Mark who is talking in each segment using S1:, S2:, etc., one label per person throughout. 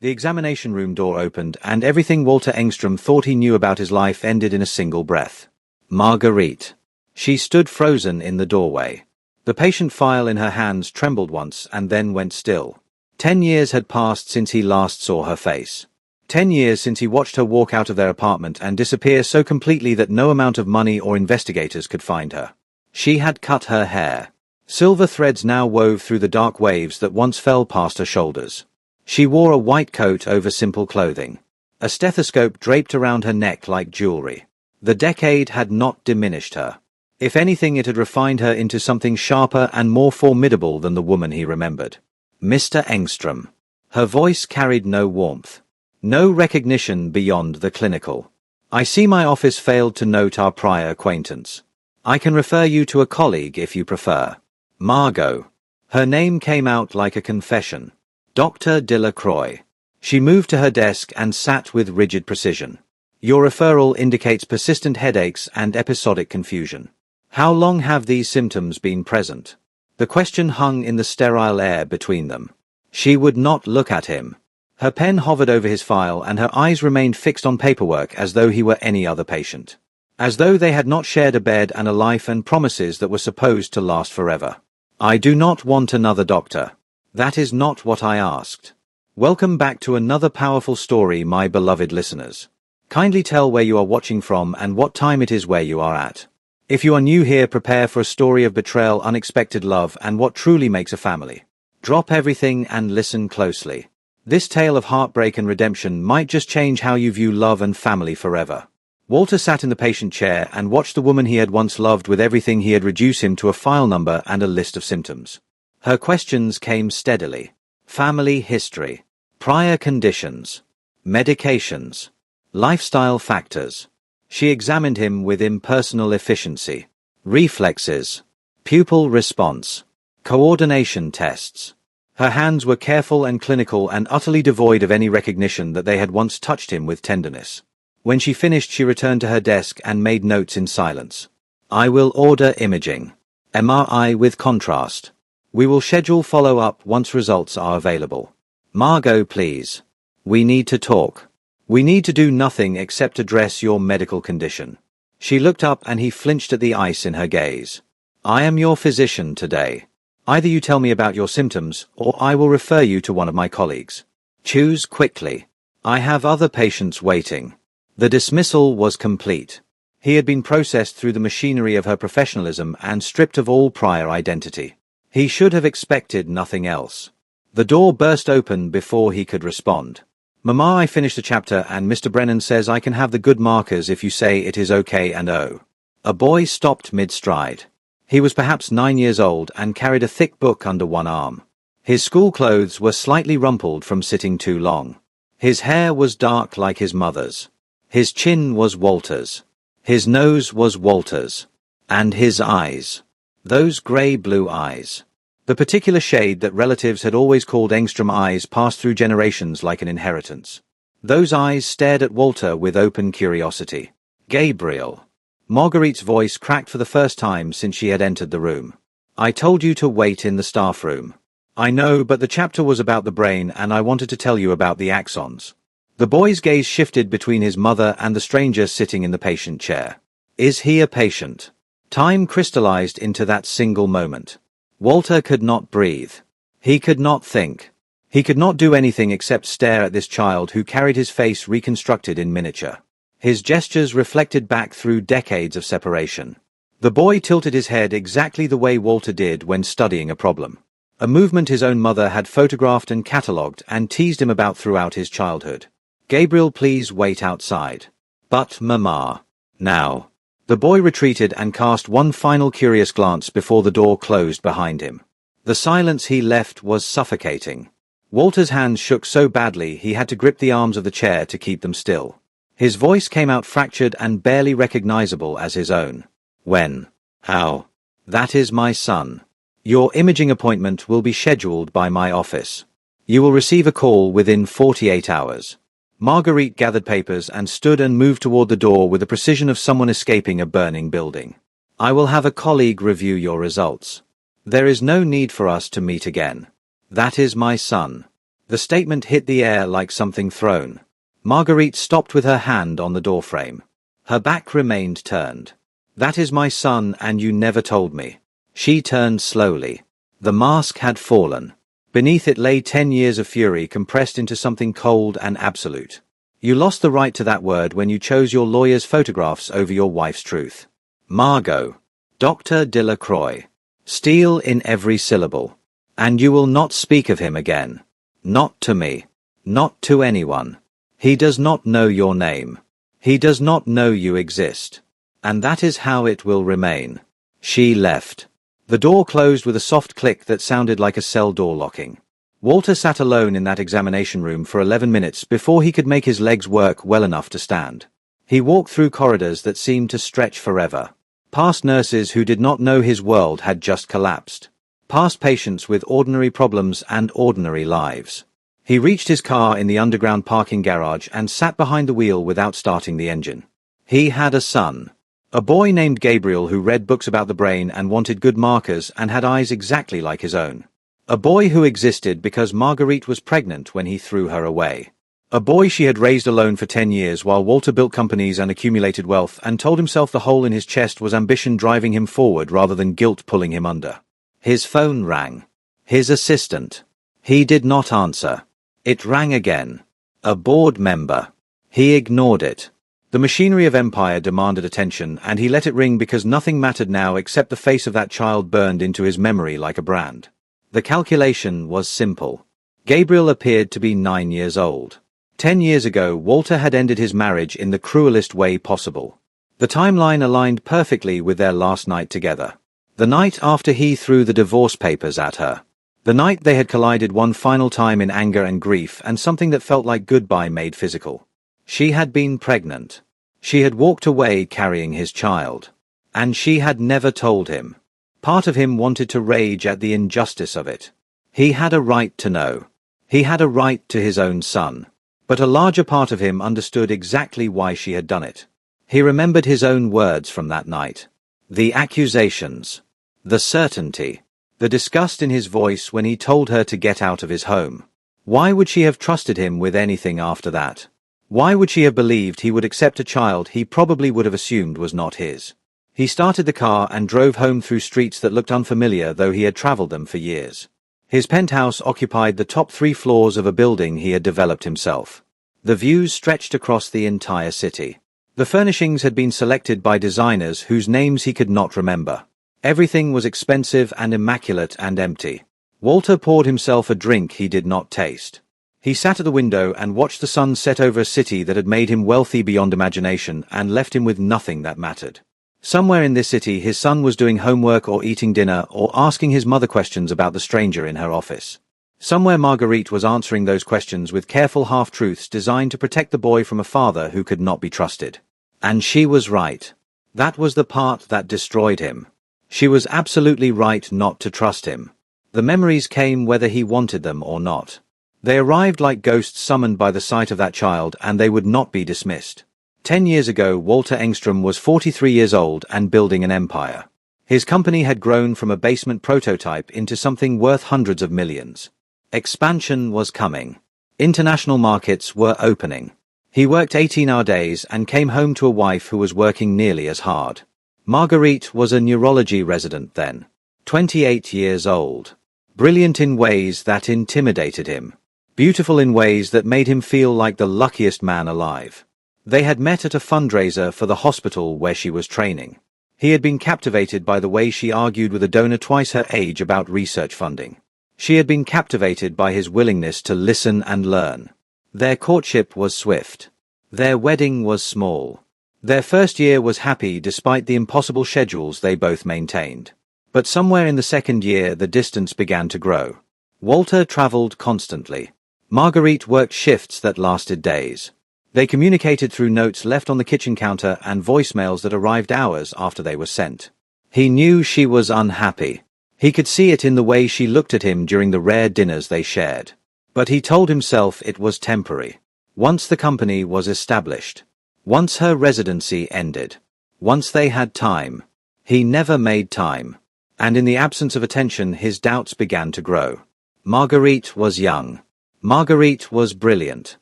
S1: The examination room door opened, and everything Walter Engstrom thought he knew about his life ended in a single breath. Marguerite. She stood frozen in the doorway. The patient file in her hands trembled once and then went still. 10 years had passed since he last saw her face. 10 years since he watched her walk out of their apartment and disappear so completely that no amount of money or investigators could find her. She had cut her hair. Silver threads now wove through the dark waves that once fell past her shoulders. She wore a white coat over simple clothing. A stethoscope draped around her neck like jewelry. The decade had not diminished her. If anything, it had refined her into something sharper and more formidable than the woman he remembered. Mr. Engstrom. Her voice carried no warmth. No recognition beyond the clinical. I see my office failed to note our prior acquaintance. I can refer you to a colleague if you prefer. Margot. Her name came out like a confession. Dr. Delacroix. She moved to her desk and sat with rigid precision. Your referral indicates persistent headaches and episodic confusion. How long have these symptoms been present? The question hung in the sterile air between them. She would not look at him. Her pen hovered over his file and her eyes remained fixed on paperwork as though he were any other patient. As though they had not shared a bed and a life and promises that were supposed to last forever. I do not want another doctor. That is not what I asked. Welcome back to another powerful story, my beloved listeners. Kindly tell where you are watching from and what time it is where you are at. If you are new here, prepare for a story of betrayal, unexpected love, and what truly makes a family. Drop everything and listen closely. This tale of heartbreak and redemption might just change how you view love and family forever. Walter sat in the patient chair and watched the woman he had once loved with everything he had reduce him to a file number and a list of symptoms. Her questions came steadily. Family history, prior conditions, medications, lifestyle factors. She examined him with impersonal efficiency. Reflexes, pupil response, coordination tests. Her hands were careful and clinical and utterly devoid of any recognition that they had once touched him with tenderness. When she finished, she returned to her desk and made notes in silence. I will order imaging. MRI with contrast. We will schedule follow-up once results are available. Margot, please. We need to talk. We need to do nothing except address your medical condition. She looked up and he flinched at the ice in her gaze. I am your physician today. Either you tell me about your symptoms, or I will refer you to one of my colleagues. Choose quickly. I have other patients waiting. The dismissal was complete. He had been processed through the machinery of her professionalism and stripped of all prior identity. He should have expected nothing else. The door burst open before he could respond. Mama, I finished the chapter and Mr. Brennan says I can have the good markers if you say it is okay and oh. A boy stopped mid-stride. He was perhaps 9 years old and carried a thick book under one arm. His school clothes were slightly rumpled from sitting too long. His hair was dark like his mother's. His chin was Walter's. His nose was Walter's. And his eyes. Those grey-blue eyes. The particular shade that relatives had always called Engstrom eyes passed through generations like an inheritance. Those eyes stared at Walter with open curiosity. Gabriel. Marguerite's voice cracked for the first time since she had entered the room. I told you to wait in the staff room. I know, but the chapter was about the brain and I wanted to tell you about the axons. The boy's gaze shifted between his mother and the stranger sitting in the patient chair. Is he a patient? Time crystallized into that single moment. Walter could not breathe. He could not think. He could not do anything except stare at this child who carried his face reconstructed in miniature. His gestures reflected back through decades of separation. The boy tilted his head exactly the way Walter did when studying a problem. A movement his own mother had photographed and catalogued and teased him about throughout his childhood. Gabriel, please wait outside. But, Mama. Now. The boy retreated and cast one final curious glance before the door closed behind him. The silence he left was suffocating. Walter's hands shook so badly he had to grip the arms of the chair to keep them still. His voice came out fractured and barely recognizable as his own. When? How? That is my son. Your imaging appointment will be scheduled by my office. You will receive a call within 48 hours. Marguerite gathered papers and stood and moved toward the door with the precision of someone escaping a burning building. I will have a colleague review your results. There is no need for us to meet again. That is my son. The statement hit the air like something thrown. Marguerite stopped with her hand on the doorframe. Her back remained turned. "That is my son, and you never told me." She turned slowly. The mask had fallen. Beneath it lay 10 years of fury compressed into something cold and absolute. "You lost the right to that word when you chose your lawyer's photographs over your wife's truth." Margot. Dr. Delacroix. Steel in every syllable. "And you will not speak of him again. Not to me. Not to anyone. He does not know your name. He does not know you exist. And that is how it will remain." She left. The door closed with a soft click that sounded like a cell door locking. Walter sat alone in that examination room for 11 minutes before he could make his legs work well enough to stand. He walked through corridors that seemed to stretch forever. Past nurses who did not know his world had just collapsed. Past patients with ordinary problems and ordinary lives. He reached his car in the underground parking garage and sat behind the wheel without starting the engine. He had a son. A boy named Gabriel who read books about the brain and wanted good markers and had eyes exactly like his own. A boy who existed because Marguerite was pregnant when he threw her away. A boy she had raised alone for 10 years while Walter built companies and accumulated wealth and told himself the hole in his chest was ambition driving him forward rather than guilt pulling him under. His phone rang. His assistant. He did not answer. It rang again. A board member. He ignored it. The machinery of empire demanded attention, and he let it ring because nothing mattered now except the face of that child burned into his memory like a brand. The calculation was simple. Gabriel appeared to be 9 years old. 10 years ago, Walter had ended his marriage in the cruelest way possible. The timeline aligned perfectly with their last night together. The night after he threw the divorce papers at her. The night they had collided one final time in anger and grief, and something that felt like goodbye made physical. She had been pregnant. She had walked away carrying his child. And she had never told him. Part of him wanted to rage at the injustice of it. He had a right to know. He had a right to his own son. But a larger part of him understood exactly why she had done it. He remembered his own words from that night. The accusations. The certainty. The disgust in his voice when he told her to get out of his home. Why would she have trusted him with anything after that? Why would she have believed he would accept a child he probably would have assumed was not his? He started the car and drove home through streets that looked unfamiliar though he had traveled them for years. His penthouse occupied the top 3 floors of a building he had developed himself. The views stretched across the entire city. The furnishings had been selected by designers whose names he could not remember. Everything was expensive and immaculate and empty. Walter poured himself a drink he did not taste. He sat at the window and watched the sun set over a city that had made him wealthy beyond imagination and left him with nothing that mattered. Somewhere in this city his son was doing homework or eating dinner or asking his mother questions about the stranger in her office. Somewhere Marguerite was answering those questions with careful half-truths designed to protect the boy from a father who could not be trusted. And she was right. That was the part that destroyed him. She was absolutely right not to trust him. The memories came whether he wanted them or not. They arrived like ghosts summoned by the sight of that child, and they would not be dismissed. 10 years ago, Walter Engström was 43 years old and building an empire. His company had grown from a basement prototype into something worth hundreds of millions. Expansion was coming. International markets were opening. He worked 18-hour days and came home to a wife who was working nearly as hard. Marguerite was a neurology resident then. 28 years old. Brilliant in ways that intimidated him. Beautiful in ways that made him feel like the luckiest man alive. They had met at a fundraiser for the hospital where she was training. He had been captivated by the way she argued with a donor twice her age about research funding. She had been captivated by his willingness to listen and learn. Their courtship was swift. Their wedding was small. Their first year was happy despite the impossible schedules they both maintained. But somewhere in the second year the distance began to grow. Walter traveled constantly. Marguerite worked shifts that lasted days. They communicated through notes left on the kitchen counter and voicemails that arrived hours after they were sent. He knew she was unhappy. He could see it in the way she looked at him during the rare dinners they shared. But he told himself it was temporary. Once the company was established. Once her residency ended. Once they had time. He never made time. And in the absence of attention his doubts began to grow. Marguerite was young. Marguerite was brilliant.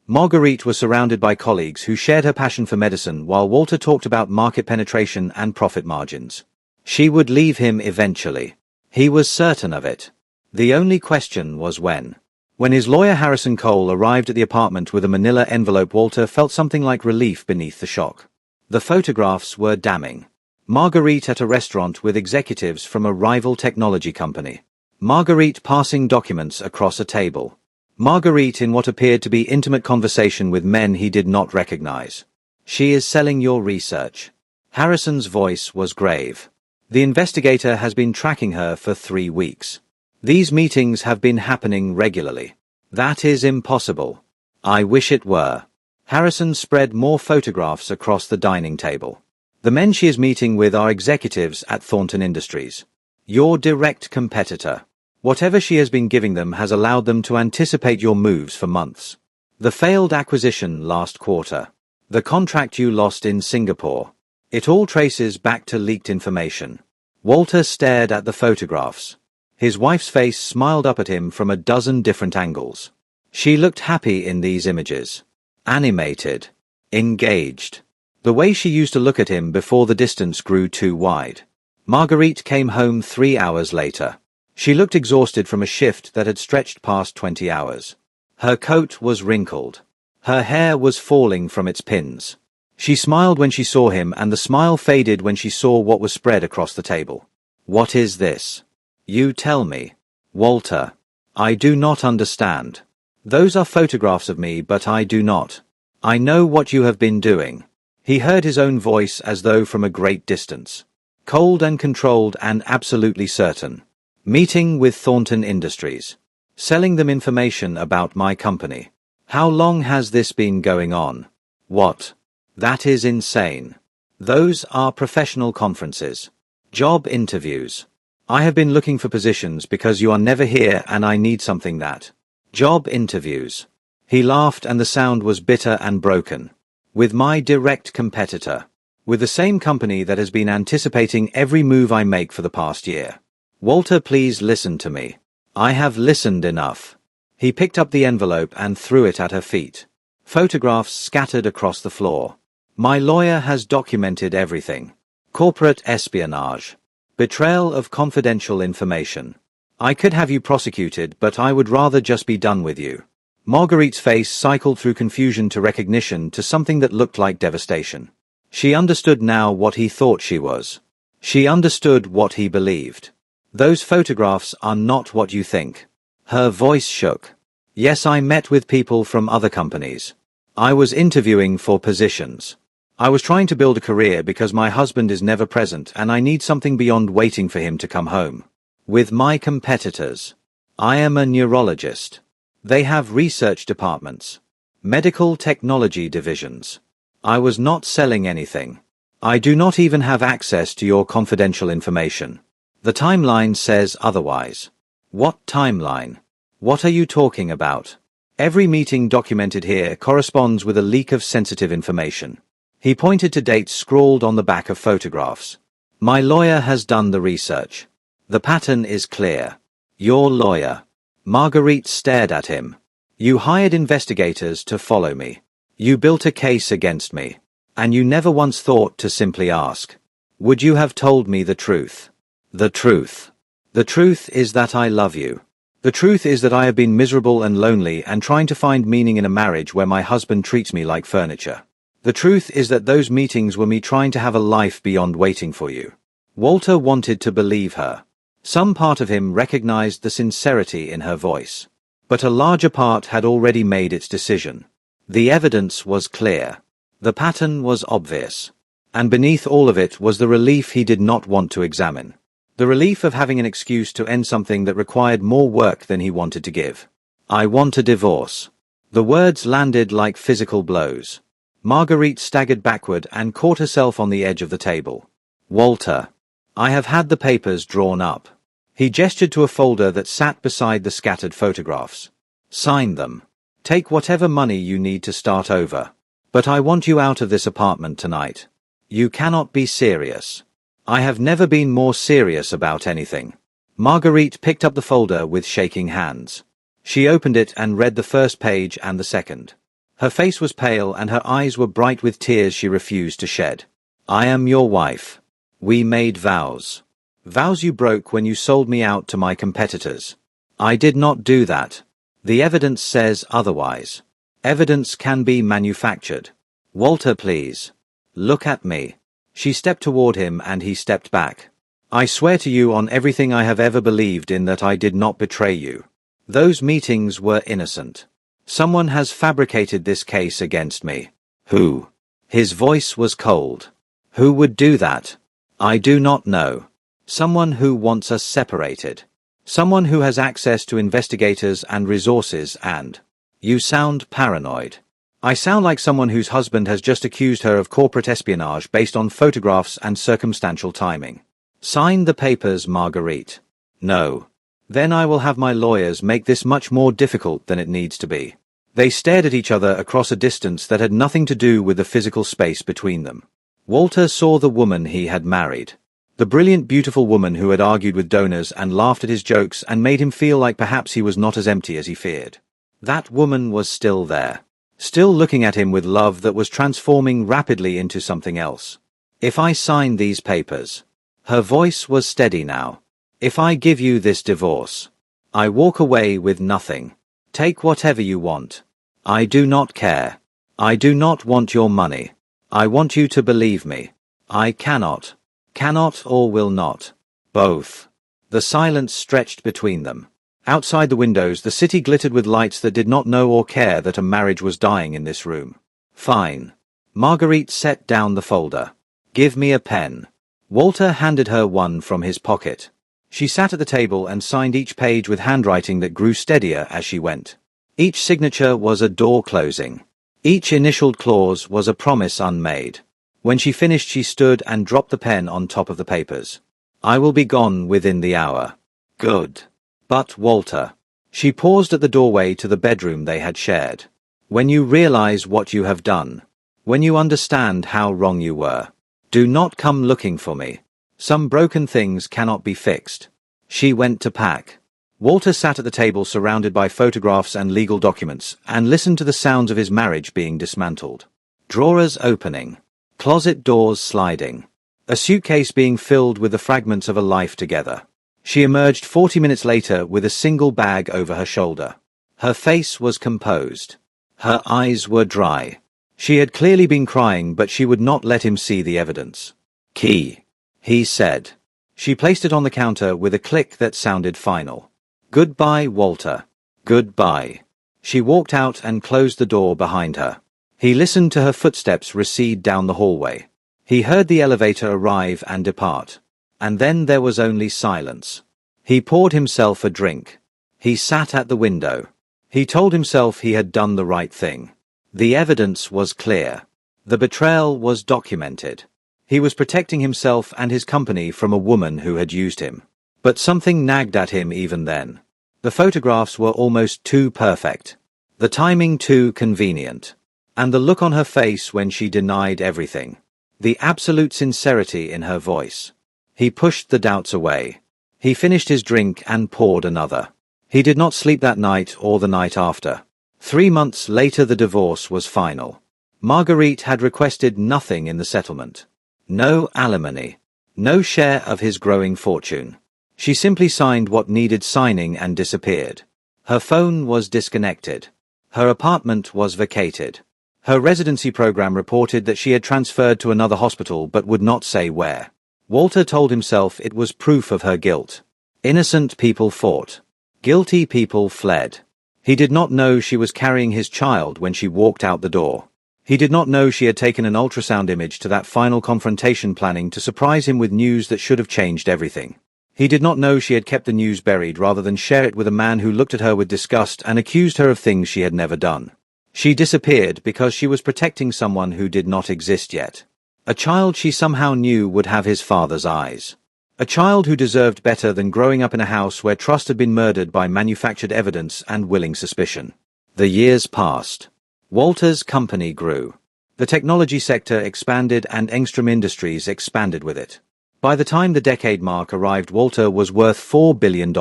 S1: Marguerite was surrounded by colleagues who shared her passion for medicine while Walter talked about market penetration and profit margins. She would leave him eventually. He was certain of it. The only question was when. When his lawyer Harrison Cole arrived at the apartment with a manila envelope, Walter felt something like relief beneath the shock. The photographs were damning. Marguerite at a restaurant with executives from a rival technology company. Marguerite passing documents across a table. Marguerite in what appeared to be intimate conversation with men he did not recognize. She is selling your research. Harrison's voice was grave. The investigator has been tracking her for 3 weeks. These meetings have been happening regularly. That is impossible. I wish it were. Harrison spread more photographs across the dining table. The men she is meeting with are executives at Thornton Industries. Your direct competitor. Whatever she has been giving them has allowed them to anticipate your moves for months. The failed acquisition last quarter. The contract you lost in Singapore. It all traces back to leaked information. Walter stared at the photographs. His wife's face smiled up at him from a dozen different angles. She looked happy in these images. Animated. Engaged. The way she used to look at him before the distance grew too wide. Marguerite came home 3 hours later. She looked exhausted from a shift that had stretched past 20 hours. Her coat was wrinkled. Her hair was falling from its pins. She smiled when she saw him, and the smile faded when she saw what was spread across the table. What is this? You tell me. Walter. I do not understand. Those are photographs of me, but I do not. I know what you have been doing. He heard his own voice as though from a great distance. Cold and controlled and absolutely certain. Meeting with Thornton Industries. Selling them information about my company. How long has this been going on? What? That is insane. Those are professional conferences. Job interviews. I have been looking for positions because you are never here and I need something that. Job interviews. He laughed and the sound was bitter and broken. With my direct competitor. With the same company that has been anticipating every move I make for the past year. Walter, please listen to me. I have listened enough. He picked up the envelope and threw it at her feet. Photographs scattered across the floor. My lawyer has documented everything. Corporate espionage. Betrayal of confidential information. I could have you prosecuted, but I would rather just be done with you. Marguerite's face cycled through confusion to recognition to something that looked like devastation. She understood now what he thought she was. She understood what he believed. Those photographs are not what you think. Her voice shook. Yes, I met with people from other companies. I was interviewing for positions. I was trying to build a career because my husband is never present and I need something beyond waiting for him to come home. With my competitors. I am a neurologist. They have research departments. Medical technology divisions. I was not selling anything. I do not even have access to your confidential information. The timeline says otherwise. What timeline? What are you talking about? Every meeting documented here corresponds with a leak of sensitive information. He pointed to dates scrawled on the back of photographs. My lawyer has done the research. The pattern is clear. Your lawyer. Marguerite stared at him. You hired investigators to follow me. You built a case against me. And you never once thought to simply ask. Would you have told me the truth? The truth. The truth is that I love you. The truth is that I have been miserable and lonely and trying to find meaning in a marriage where my husband treats me like furniture. The truth is that those meetings were me trying to have a life beyond waiting for you. Walter wanted to believe her. Some part of him recognized the sincerity in her voice. But a larger part had already made its decision. The evidence was clear. The pattern was obvious. And beneath all of it was the relief he did not want to examine. The relief of having an excuse to end something that required more work than he wanted to give. I want a divorce. The words landed like physical blows. Marguerite staggered backward and caught herself on the edge of the table. Walter. I have had the papers drawn up. He gestured to a folder that sat beside the scattered photographs. Sign them. Take whatever money you need to start over. But I want you out of this apartment tonight. You cannot be serious. I have never been more serious about anything. Marguerite picked up the folder with shaking hands. She opened it and read the first page and the second. Her face was pale and her eyes were bright with tears she refused to shed. I am your wife. We made vows. Vows you broke when you sold me out to my competitors. I did not do that. The evidence says otherwise. Evidence can be manufactured. Walter, please. Look at me. She stepped toward him and he stepped back. I swear to you on everything I have ever believed in that I did not betray you. Those meetings were innocent. Someone has fabricated this case against me. Who? His voice was cold. Who would do that? I do not know. Someone who wants us separated. Someone who has access to investigators and resources and... You sound paranoid. I sound like someone whose husband has just accused her of corporate espionage based on photographs and circumstantial timing. Sign the papers, Marguerite. No. Then I will have my lawyers make this much more difficult than it needs to be. They stared at each other across a distance that had nothing to do with the physical space between them. Walter saw the woman he had married. The brilliant, beautiful woman who had argued with donors and laughed at his jokes and made him feel like perhaps he was not as empty as he feared. That woman was still there. Still looking at him with love that was transforming rapidly into something else. If I sign these papers. Her voice was steady now. If I give you this divorce. I walk away with nothing. Take whatever you want. I do not care. I do not want your money. I want you to believe me. I cannot. Cannot or will not. Both. The silence stretched between them. Outside the windows, the city glittered with lights that did not know or care that a marriage was dying in this room. Fine. Marguerite set down the folder. Give me a pen. Walter handed her one from his pocket. She sat at the table and signed each page with handwriting that grew steadier as she went. Each signature was a door closing. Each initialed clause was a promise unmade. When she finished, she stood and dropped the pen on top of the papers. I will be gone within the hour. Good. But, Walter. She paused at the doorway to the bedroom they had shared. When you realize what you have done. When you understand how wrong you were. Do not come looking for me. Some broken things cannot be fixed. She went to pack. Walter sat at the table surrounded by photographs and legal documents, and listened to the sounds of his marriage being dismantled. Drawers opening. Closet doors sliding. A suitcase being filled with the fragments of a life together. She emerged 40 minutes later with a single bag over her shoulder. Her face was composed. Her eyes were dry. She had clearly been crying, but she would not let him see the evidence. Key, he said. She placed it on the counter with a click that sounded final. Goodbye, Walter. Goodbye. She walked out and closed the door behind her. He listened to her footsteps recede down the hallway. He heard the elevator arrive and depart. And then there was only silence. He poured himself a drink. He sat at the window. He told himself he had done the right thing. The evidence was clear. The betrayal was documented. He was protecting himself and his company from a woman who had used him. But something nagged at him even then. The photographs were almost too perfect. The timing too convenient. And the look on her face when she denied everything. The absolute sincerity in her voice. He pushed the doubts away. He finished his drink and poured another. He did not sleep that night or the night after. 3 months later the divorce was final. Marguerite had requested nothing in the settlement. No alimony. No share of his growing fortune. She simply signed what needed signing and disappeared. Her phone was disconnected. Her apartment was vacated. Her residency program reported that she had transferred to another hospital but would not say where. Walter told himself it was proof of her guilt. Innocent people fought. Guilty people fled. He did not know she was carrying his child when she walked out the door. He did not know she had taken an ultrasound image to that final confrontation planning to surprise him with news that should have changed everything. He did not know she had kept the news buried rather than share it with a man who looked at her with disgust and accused her of things she had never done. She disappeared because she was protecting someone who did not exist yet. A child she somehow knew would have his father's eyes. A child who deserved better than growing up in a house where trust had been murdered by manufactured evidence and willing suspicion. The years passed. Walter's company grew. The technology sector expanded and Engstrom Industries expanded with it. By the time the decade mark arrived, Walter was worth $4 billion.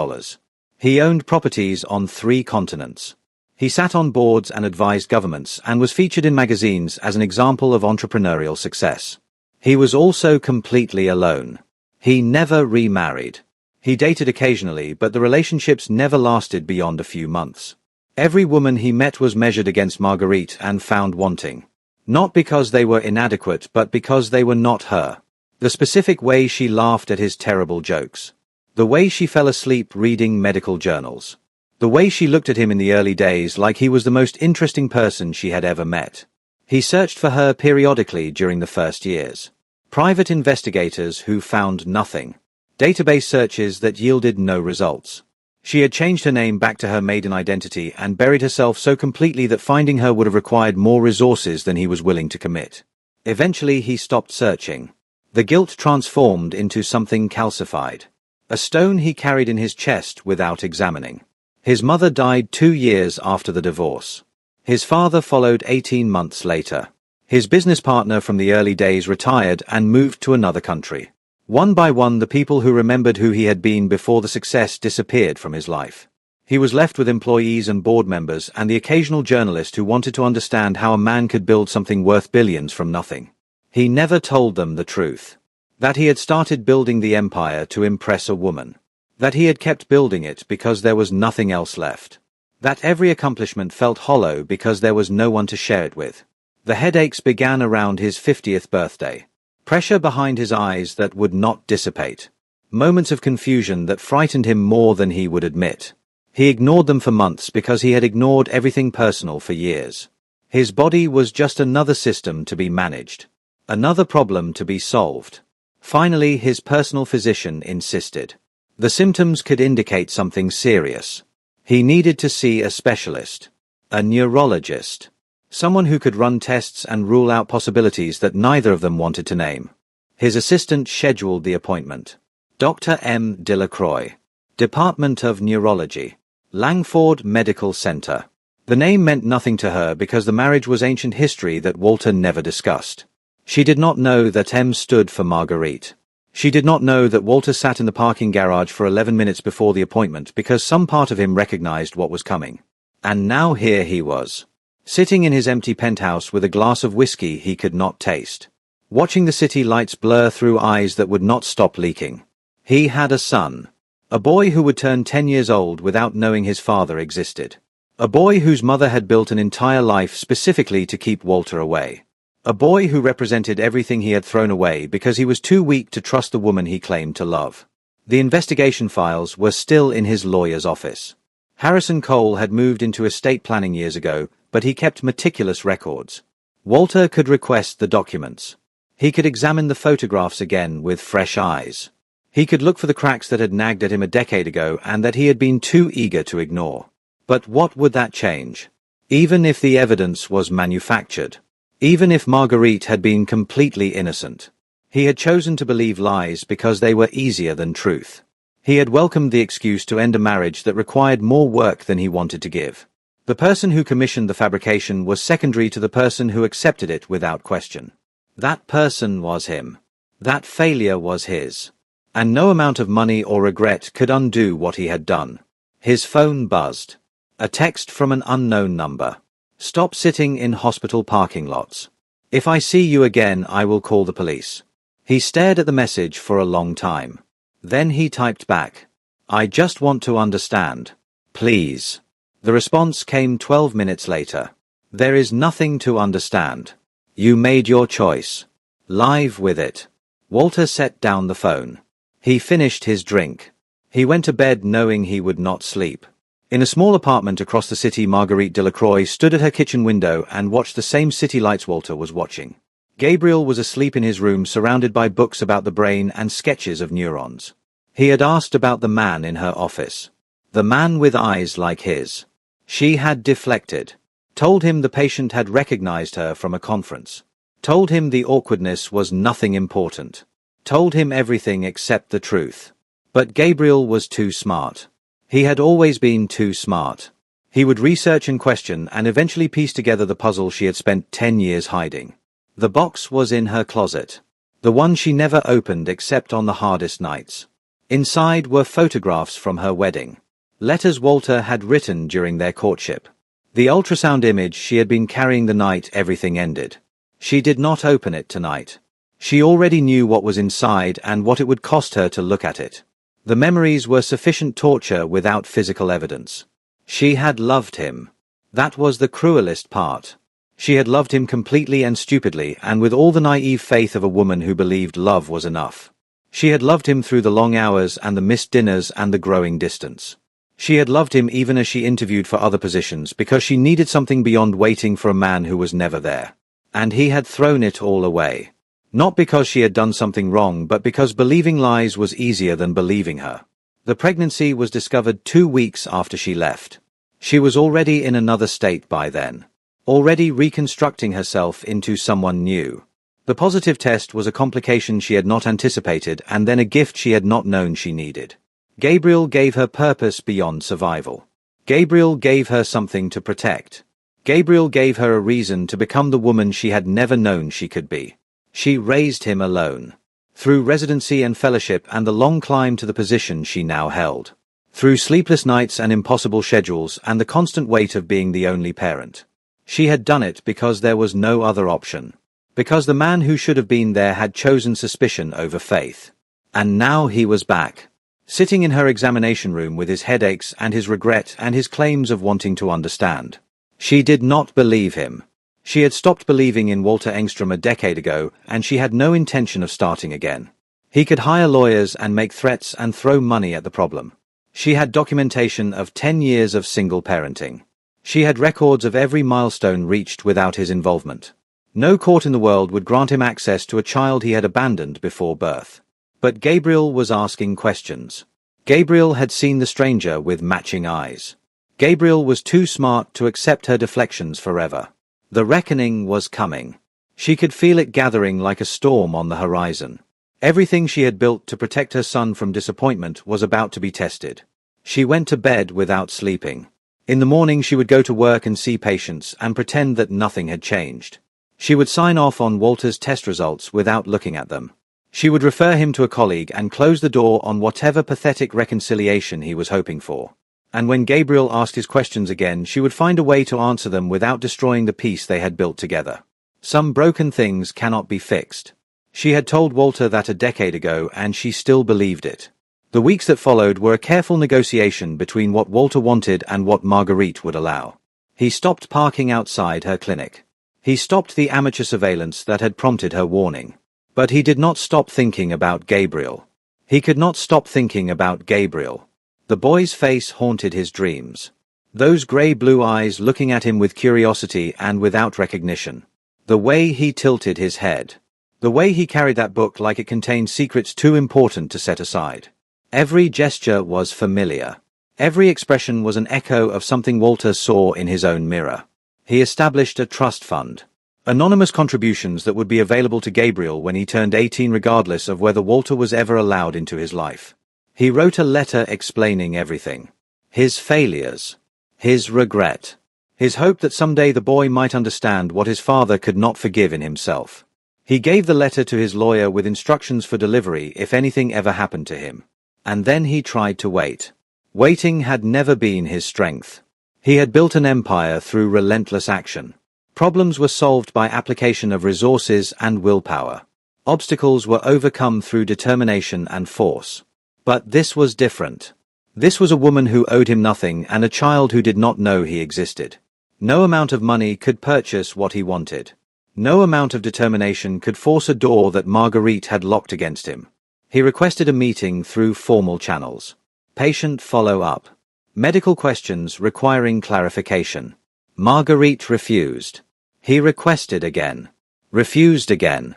S1: He owned properties on 3 continents. He sat on boards and advised governments and was featured in magazines as an example of entrepreneurial success. He was also completely alone. He never remarried. He dated occasionally, but the relationships never lasted beyond a few months. Every woman he met was measured against Marguerite and found wanting. Not because they were inadequate, but because they were not her. The specific way she laughed at his terrible jokes. The way she fell asleep reading medical journals. The way she looked at him in the early days like he was the most interesting person she had ever met. He searched for her periodically during the first years. Private investigators who found nothing. Database searches that yielded no results. She had changed her name back to her maiden identity and buried herself so completely that finding her would have required more resources than he was willing to commit. Eventually he stopped searching. The guilt transformed into something calcified. A stone he carried in his chest without examining. His mother died 2 years after the divorce. His father followed 18 months later. His business partner from the early days retired and moved to another country. One by one, the people who remembered who he had been before the success disappeared from his life. He was left with employees and board members and the occasional journalist who wanted to understand how a man could build something worth billions from nothing. He never told them the truth. That he had started building the empire to impress a woman. That he had kept building it because there was nothing else left. That every accomplishment felt hollow because there was no one to share it with. The headaches began around his 50th birthday. Pressure behind his eyes that would not dissipate. Moments of confusion that frightened him more than he would admit. He ignored them for months because he had ignored everything personal for years. His body was just another system to be managed. Another problem to be solved. Finally, his personal physician insisted. The symptoms could indicate something serious. He needed to see a specialist. A neurologist. Someone who could run tests and rule out possibilities that neither of them wanted to name. His assistant scheduled the appointment. Dr. M. Delacroix. Department of Neurology. Langford Medical Center. The name meant nothing to her because the marriage was ancient history that Walter never discussed. She did not know that M stood for Marguerite. She did not know that Walter sat in the parking garage for 11 minutes before the appointment because some part of him recognized what was coming. And now here he was. Sitting in his empty penthouse with a glass of whiskey he could not taste. Watching the city lights blur through eyes that would not stop leaking. He had a son. A boy who would turn 10 years old without knowing his father existed. A boy whose mother had built an entire life specifically to keep Walter away. A boy who represented everything he had thrown away because he was too weak to trust the woman he claimed to love. The investigation files were still in his lawyer's office. Harrison Cole had moved into estate planning years ago, but he kept meticulous records. Walter could request the documents. He could examine the photographs again with fresh eyes. He could look for the cracks that had nagged at him a decade ago and that he had been too eager to ignore. But what would that change? Even if the evidence was manufactured. Even if Marguerite had been completely innocent. He had chosen to believe lies because they were easier than truth. He had welcomed the excuse to end a marriage that required more work than he wanted to give. The person who commissioned the fabrication was secondary to the person who accepted it without question. That person was him. That failure was his. And no amount of money or regret could undo what he had done. His phone buzzed. A text from an unknown number. Stop sitting in hospital parking lots. If I see you again, I will call the police. He stared at the message for a long time. Then he typed back. I just want to understand. Please. The response came 12 minutes later. There is nothing to understand. You made your choice. Live with it. Walter set down the phone. He finished his drink. He went to bed knowing he would not sleep. In a small apartment across the city, Marguerite Delacroix stood at her kitchen window and watched the same city lights Walter was watching. Gabriel was asleep in his room surrounded by books about the brain and sketches of neurons. He had asked about the man in her office. The man with eyes like his. She had deflected. Told him the patient had recognized her from a conference. Told him the awkwardness was nothing important. Told him everything except the truth. But Gabriel was too smart. He had always been too smart. He would research and question and eventually piece together the puzzle she had spent 10 years hiding. The box was in her closet. The one she never opened except on the hardest nights. Inside were photographs from her wedding. Letters Walter had written during their courtship. The ultrasound image she had been carrying the night everything ended. She did not open it tonight. She already knew what was inside and what it would cost her to look at it. The memories were sufficient torture without physical evidence. She had loved him. That was the cruelest part. She had loved him completely and stupidly, and with all the naive faith of a woman who believed love was enough. She had loved him through the long hours and the missed dinners and the growing distance. She had loved him even as she interviewed for other positions because she needed something beyond waiting for a man who was never there. And he had thrown it all away. Not because she had done something wrong, but because believing lies was easier than believing her. The pregnancy was discovered 2 weeks after she left. She was already in another state by then. Already reconstructing herself into someone new. The positive test was a complication she had not anticipated, and then a gift she had not known she needed. Gabriel gave her purpose beyond survival. Gabriel gave her something to protect. Gabriel gave her a reason to become the woman she had never known she could be. She raised him alone. Through residency and fellowship and the long climb to the position she now held. Through sleepless nights and impossible schedules and the constant weight of being the only parent. She had done it because there was no other option. Because the man who should have been there had chosen suspicion over faith. And now he was back. Sitting in her examination room with his headaches and his regret and his claims of wanting to understand. She did not believe him. She had stopped believing in Walter Engstrom a decade ago, and she had no intention of starting again. He could hire lawyers and make threats and throw money at the problem. She had documentation of 10 years of single parenting. She had records of every milestone reached without his involvement. No court in the world would grant him access to a child he had abandoned before birth. But Gabriel was asking questions. Gabriel had seen the stranger with matching eyes. Gabriel was too smart to accept her deflections forever. The reckoning was coming. She could feel it gathering like a storm on the horizon. Everything she had built to protect her son from disappointment was about to be tested. She went to bed without sleeping. In the morning she would go to work and see patients and pretend that nothing had changed. She would sign off on Walter's test results without looking at them. She would refer him to a colleague and close the door on whatever pathetic reconciliation he was hoping for. And when Gabriel asked his questions again, she would find a way to answer them without destroying the peace they had built together. Some broken things cannot be fixed. She had told Walter that a decade ago, and she still believed it. The weeks that followed were a careful negotiation between what Walter wanted and what Marguerite would allow. He stopped parking outside her clinic. He stopped the amateur surveillance that had prompted her warning. But he did not stop thinking about Gabriel. He could not stop thinking about Gabriel. The boy's face haunted his dreams. Those grey-blue eyes looking at him with curiosity and without recognition. The way he tilted his head. The way he carried that book like it contained secrets too important to set aside. Every gesture was familiar. Every expression was an echo of something Walter saw in his own mirror. He established a trust fund. Anonymous contributions that would be available to Gabriel when he turned 18 regardless of whether Walter was ever allowed into his life. He wrote a letter explaining everything. His failures. His regret. His hope that someday the boy might understand what his father could not forgive in himself. He gave the letter to his lawyer with instructions for delivery if anything ever happened to him. And then he tried to wait. Waiting had never been his strength. He had built an empire through relentless action. Problems were solved by application of resources and willpower. Obstacles were overcome through determination and force. But this was different. This was a woman who owed him nothing and a child who did not know he existed. No amount of money could purchase what he wanted. No amount of determination could force a door that Marguerite had locked against him. He requested a meeting through formal channels. Patient follow-up. Medical questions requiring clarification. Marguerite refused. He requested again. Refused again.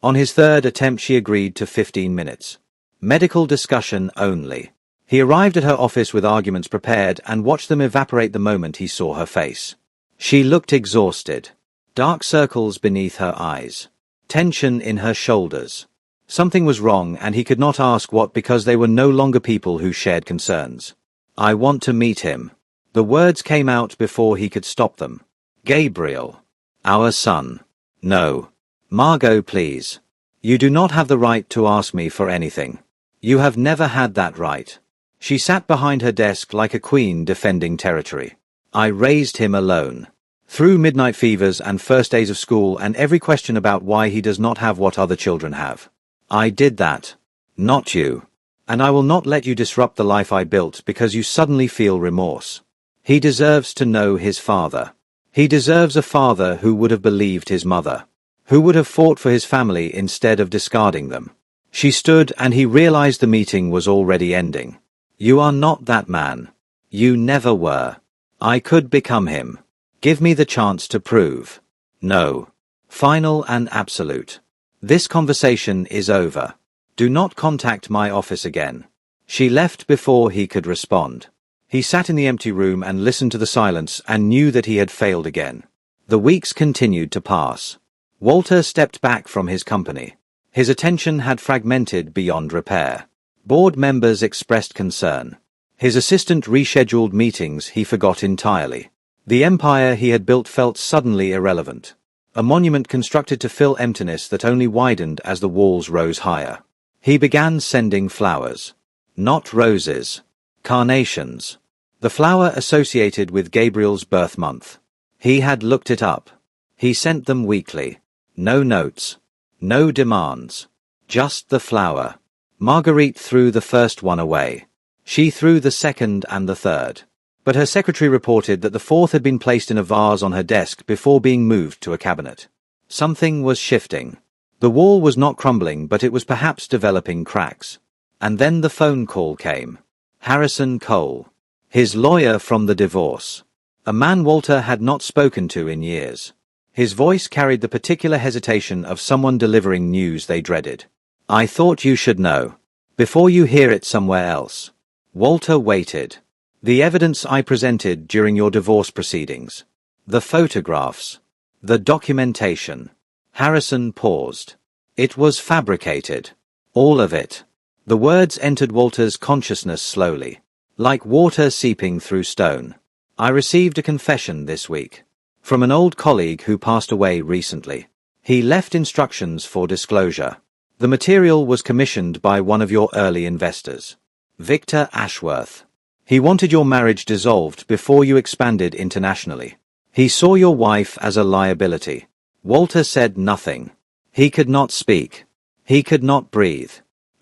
S1: On his third attempt she agreed to 15 minutes. Medical discussion only. He arrived at her office with arguments prepared and watched them evaporate the moment he saw her face. She looked exhausted. Dark circles beneath her eyes. Tension in her shoulders. Something was wrong and he could not ask what because they were no longer people who shared concerns. I want to meet him. The words came out before he could stop them. Gabriel. Our son. No. Margot, please. You do not have the right to ask me for anything. You have never had that right. She sat behind her desk like a queen defending territory. I raised him alone. Through midnight fevers and first days of school and every question about why he does not have what other children have. I did that. Not you. And I will not let you disrupt the life I built because you suddenly feel remorse. He deserves to know his father. He deserves a father who would have believed his mother. Who would have fought for his family instead of discarding them. She stood and he realized the meeting was already ending. You are not that man. You never were. I could become him. Give me the chance to prove. No. Final and absolute. This conversation is over. Do not contact my office again. She left before he could respond. He sat in the empty room and listened to the silence and knew that he had failed again. The weeks continued to pass. Walter stepped back from his company. His attention had fragmented beyond repair. Board members expressed concern. His assistant rescheduled meetings he forgot entirely. The empire he had built felt suddenly irrelevant. A monument constructed to fill emptiness that only widened as the walls rose higher. He began sending flowers. Not roses. Carnations. The flower associated with Gabriel's birth month. He had looked it up. He sent them weekly. No notes. No demands. Just the flower. Marguerite threw the first one away. She threw the second and the third. But her secretary reported that the fourth had been placed in a vase on her desk before being moved to a cabinet. Something was shifting. The wall was not crumbling, but it was perhaps developing cracks. And then the phone call came. Harrison Cole. His lawyer from the divorce. A man Walter had not spoken to in years. His voice carried the particular hesitation of someone delivering news they dreaded. I thought you should know. Before you hear it somewhere else. Walter waited. The evidence I presented during your divorce proceedings. The photographs. The documentation. Harrison paused. It was fabricated. All of it. The words entered Walter's consciousness slowly. Like water seeping through stone. I received a confession this week. From an old colleague who passed away recently. He left instructions for disclosure. The material was commissioned by one of your early investors. Victor Ashworth. He wanted your marriage dissolved before you expanded internationally. He saw your wife as a liability. Walter said nothing. He could not speak. He could not breathe.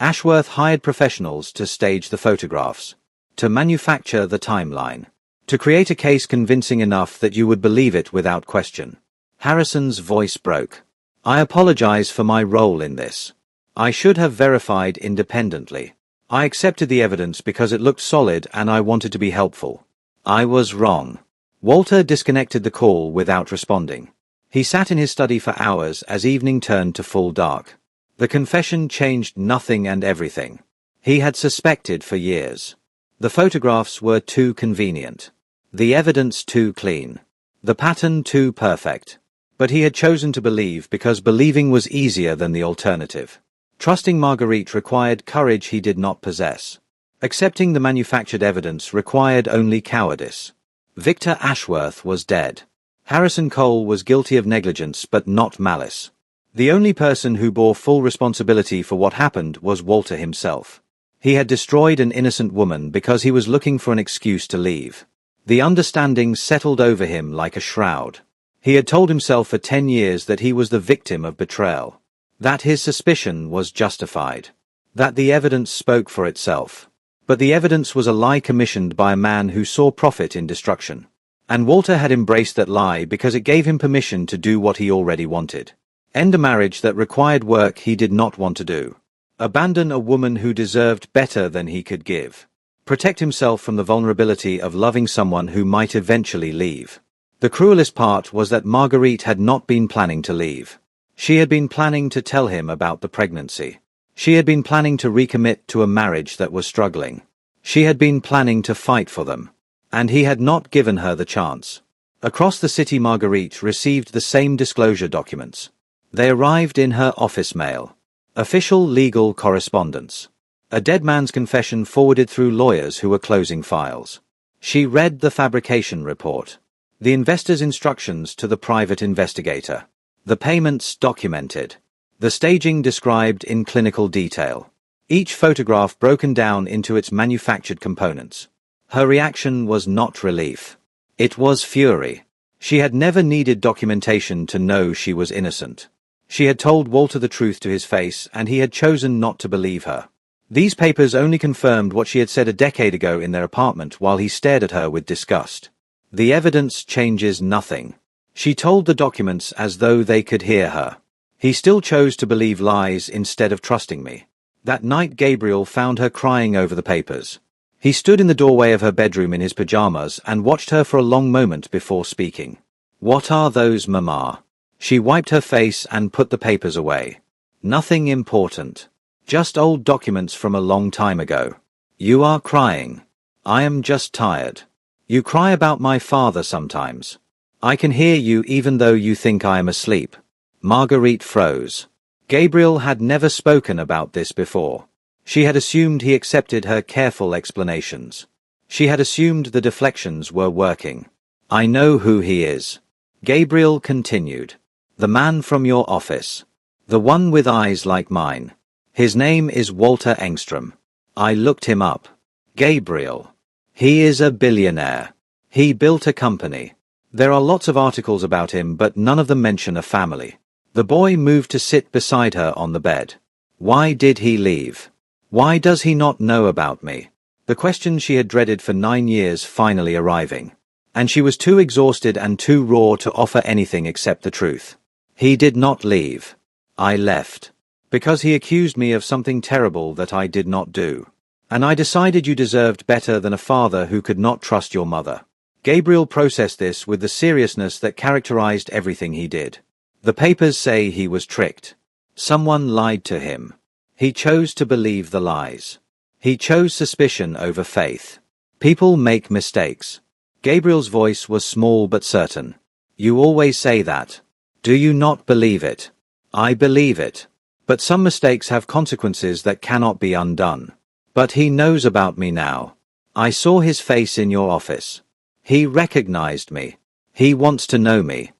S1: Ashworth hired professionals to stage the photographs. To manufacture the timeline. To create a case convincing enough that you would believe it without question. Harrison's voice broke. I apologize for my role in this. I should have verified independently. I accepted the evidence because it looked solid and I wanted to be helpful. I was wrong. Walter disconnected the call without responding. He sat in his study for hours as evening turned to full dark. The confession changed nothing and everything. He had suspected for years. The photographs were too convenient. The evidence too clean. The pattern too perfect. But he had chosen to believe because believing was easier than the alternative. Trusting Marguerite required courage he did not possess. Accepting the manufactured evidence required only cowardice. Victor Ashworth was dead. Harrison Cole was guilty of negligence but not malice. The only person who bore full responsibility for what happened was Walter himself. He had destroyed an innocent woman because he was looking for an excuse to leave. The understanding settled over him like a shroud. He had told himself for 10 years that he was the victim of betrayal. That his suspicion was justified. That the evidence spoke for itself. But the evidence was a lie commissioned by a man who saw profit in destruction. And Walter had embraced that lie because it gave him permission to do what he already wanted. End a marriage that required work he did not want to do. Abandon a woman who deserved better than he could give. Protect himself from the vulnerability of loving someone who might eventually leave. The cruelest part was that Marguerite had not been planning to leave. She had been planning to tell him about the pregnancy. She had been planning to recommit to a marriage that was struggling. She had been planning to fight for them. And he had not given her the chance. Across the city, Marguerite received the same disclosure documents. They arrived in her office mail. Official legal correspondence. A dead man's confession forwarded through lawyers who were closing files. She read the fabrication report. The investor's instructions to the private investigator. The payments documented. The staging described in clinical detail. each photograph broken down into its manufactured components. Her reaction was not relief. It was fury. She had never needed documentation to know she was innocent. She had told Walter the truth to his face, and he had chosen not to believe her. These papers only confirmed what she had said a decade ago in their apartment while he stared at her with disgust. The evidence changes nothing. She told the documents as though they could hear her. He still chose to believe lies instead of trusting me. That night Gabriel found her crying over the papers. He stood in the doorway of her bedroom in his pajamas and watched her for a long moment before speaking. "What are those, Mama?" She wiped her face and put the papers away. "Nothing important. Just old documents from a long time ago." "You are crying." "I am just tired." "You cry about my father sometimes. I can hear you even though you think I am asleep." Marguerite froze. Gabriel had never spoken about this before. She had assumed he accepted her careful explanations. She had assumed the deflections were working. "I know who he is," Gabriel continued. "The man from your office. The one with eyes like mine. His name is Walter Engstrom. I looked him up." "Gabriel. He is a billionaire. He built a company. There are lots of articles about him, but none of them mention a family." The boy moved to sit beside her on the bed. "Why did he leave? Why does he not know about me?" The question she had dreaded for 9 years finally arriving. And she was too exhausted and too raw to offer anything except the truth. "He did not leave. I left. Because he accused me of something terrible that I did not do. And I decided you deserved better than a father who could not trust your mother." Gabriel processed this with the seriousness that characterized everything he did. The papers say he was tricked. Someone lied to him. He chose to believe the lies. He chose suspicion over faith. People make mistakes. Gabriel's voice was small but certain. "You always say that. Do you not believe it?" "I believe it. But some mistakes have consequences that cannot be undone." "But he knows about me now. I saw his face in your office. He recognized me. He wants to know me."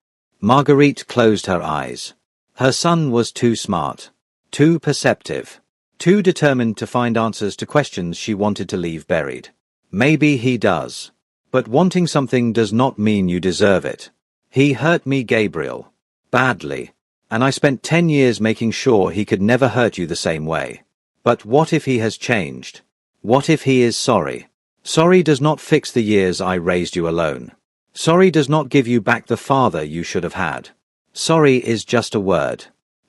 S1: Marguerite closed her eyes. Her son was too smart, too perceptive, too determined to find answers to questions she wanted to leave buried. Maybe he does. But wanting something does not mean you deserve it. He hurt me, Gabriel. Badly. And I spent 10 years making sure he could never hurt you the same way. But what if he has changed? What if he is sorry? Sorry does not fix the years I raised you alone. Sorry does not give you back the father you should have had. Sorry is just a word.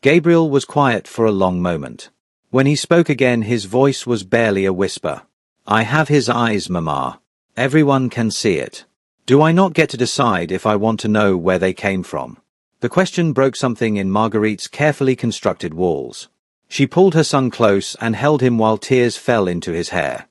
S1: Gabriel was quiet for a long moment. When he spoke again, his voice was barely a whisper. "I have his eyes, Mama. Everyone can see it. Do I not get to decide if I want to know where they came from?" The question broke something in Marguerite's carefully constructed walls. She pulled her son close and held him while tears fell into his hair.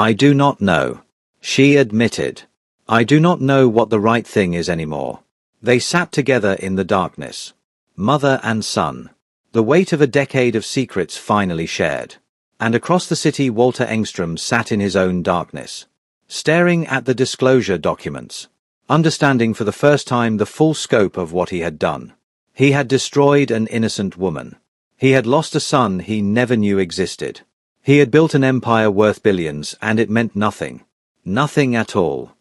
S1: "I do not know," she admitted. "I do not know what the right thing is anymore." They sat together in the darkness. Mother and son. The weight of a decade of secrets finally shared. And across the city Walter Engstrom sat in his own darkness, staring at the disclosure documents, understanding for the first time the full scope of what he had done. He had destroyed an innocent woman. He had lost a son he never knew existed. He had built an empire worth billions, and it meant nothing. Nothing at all.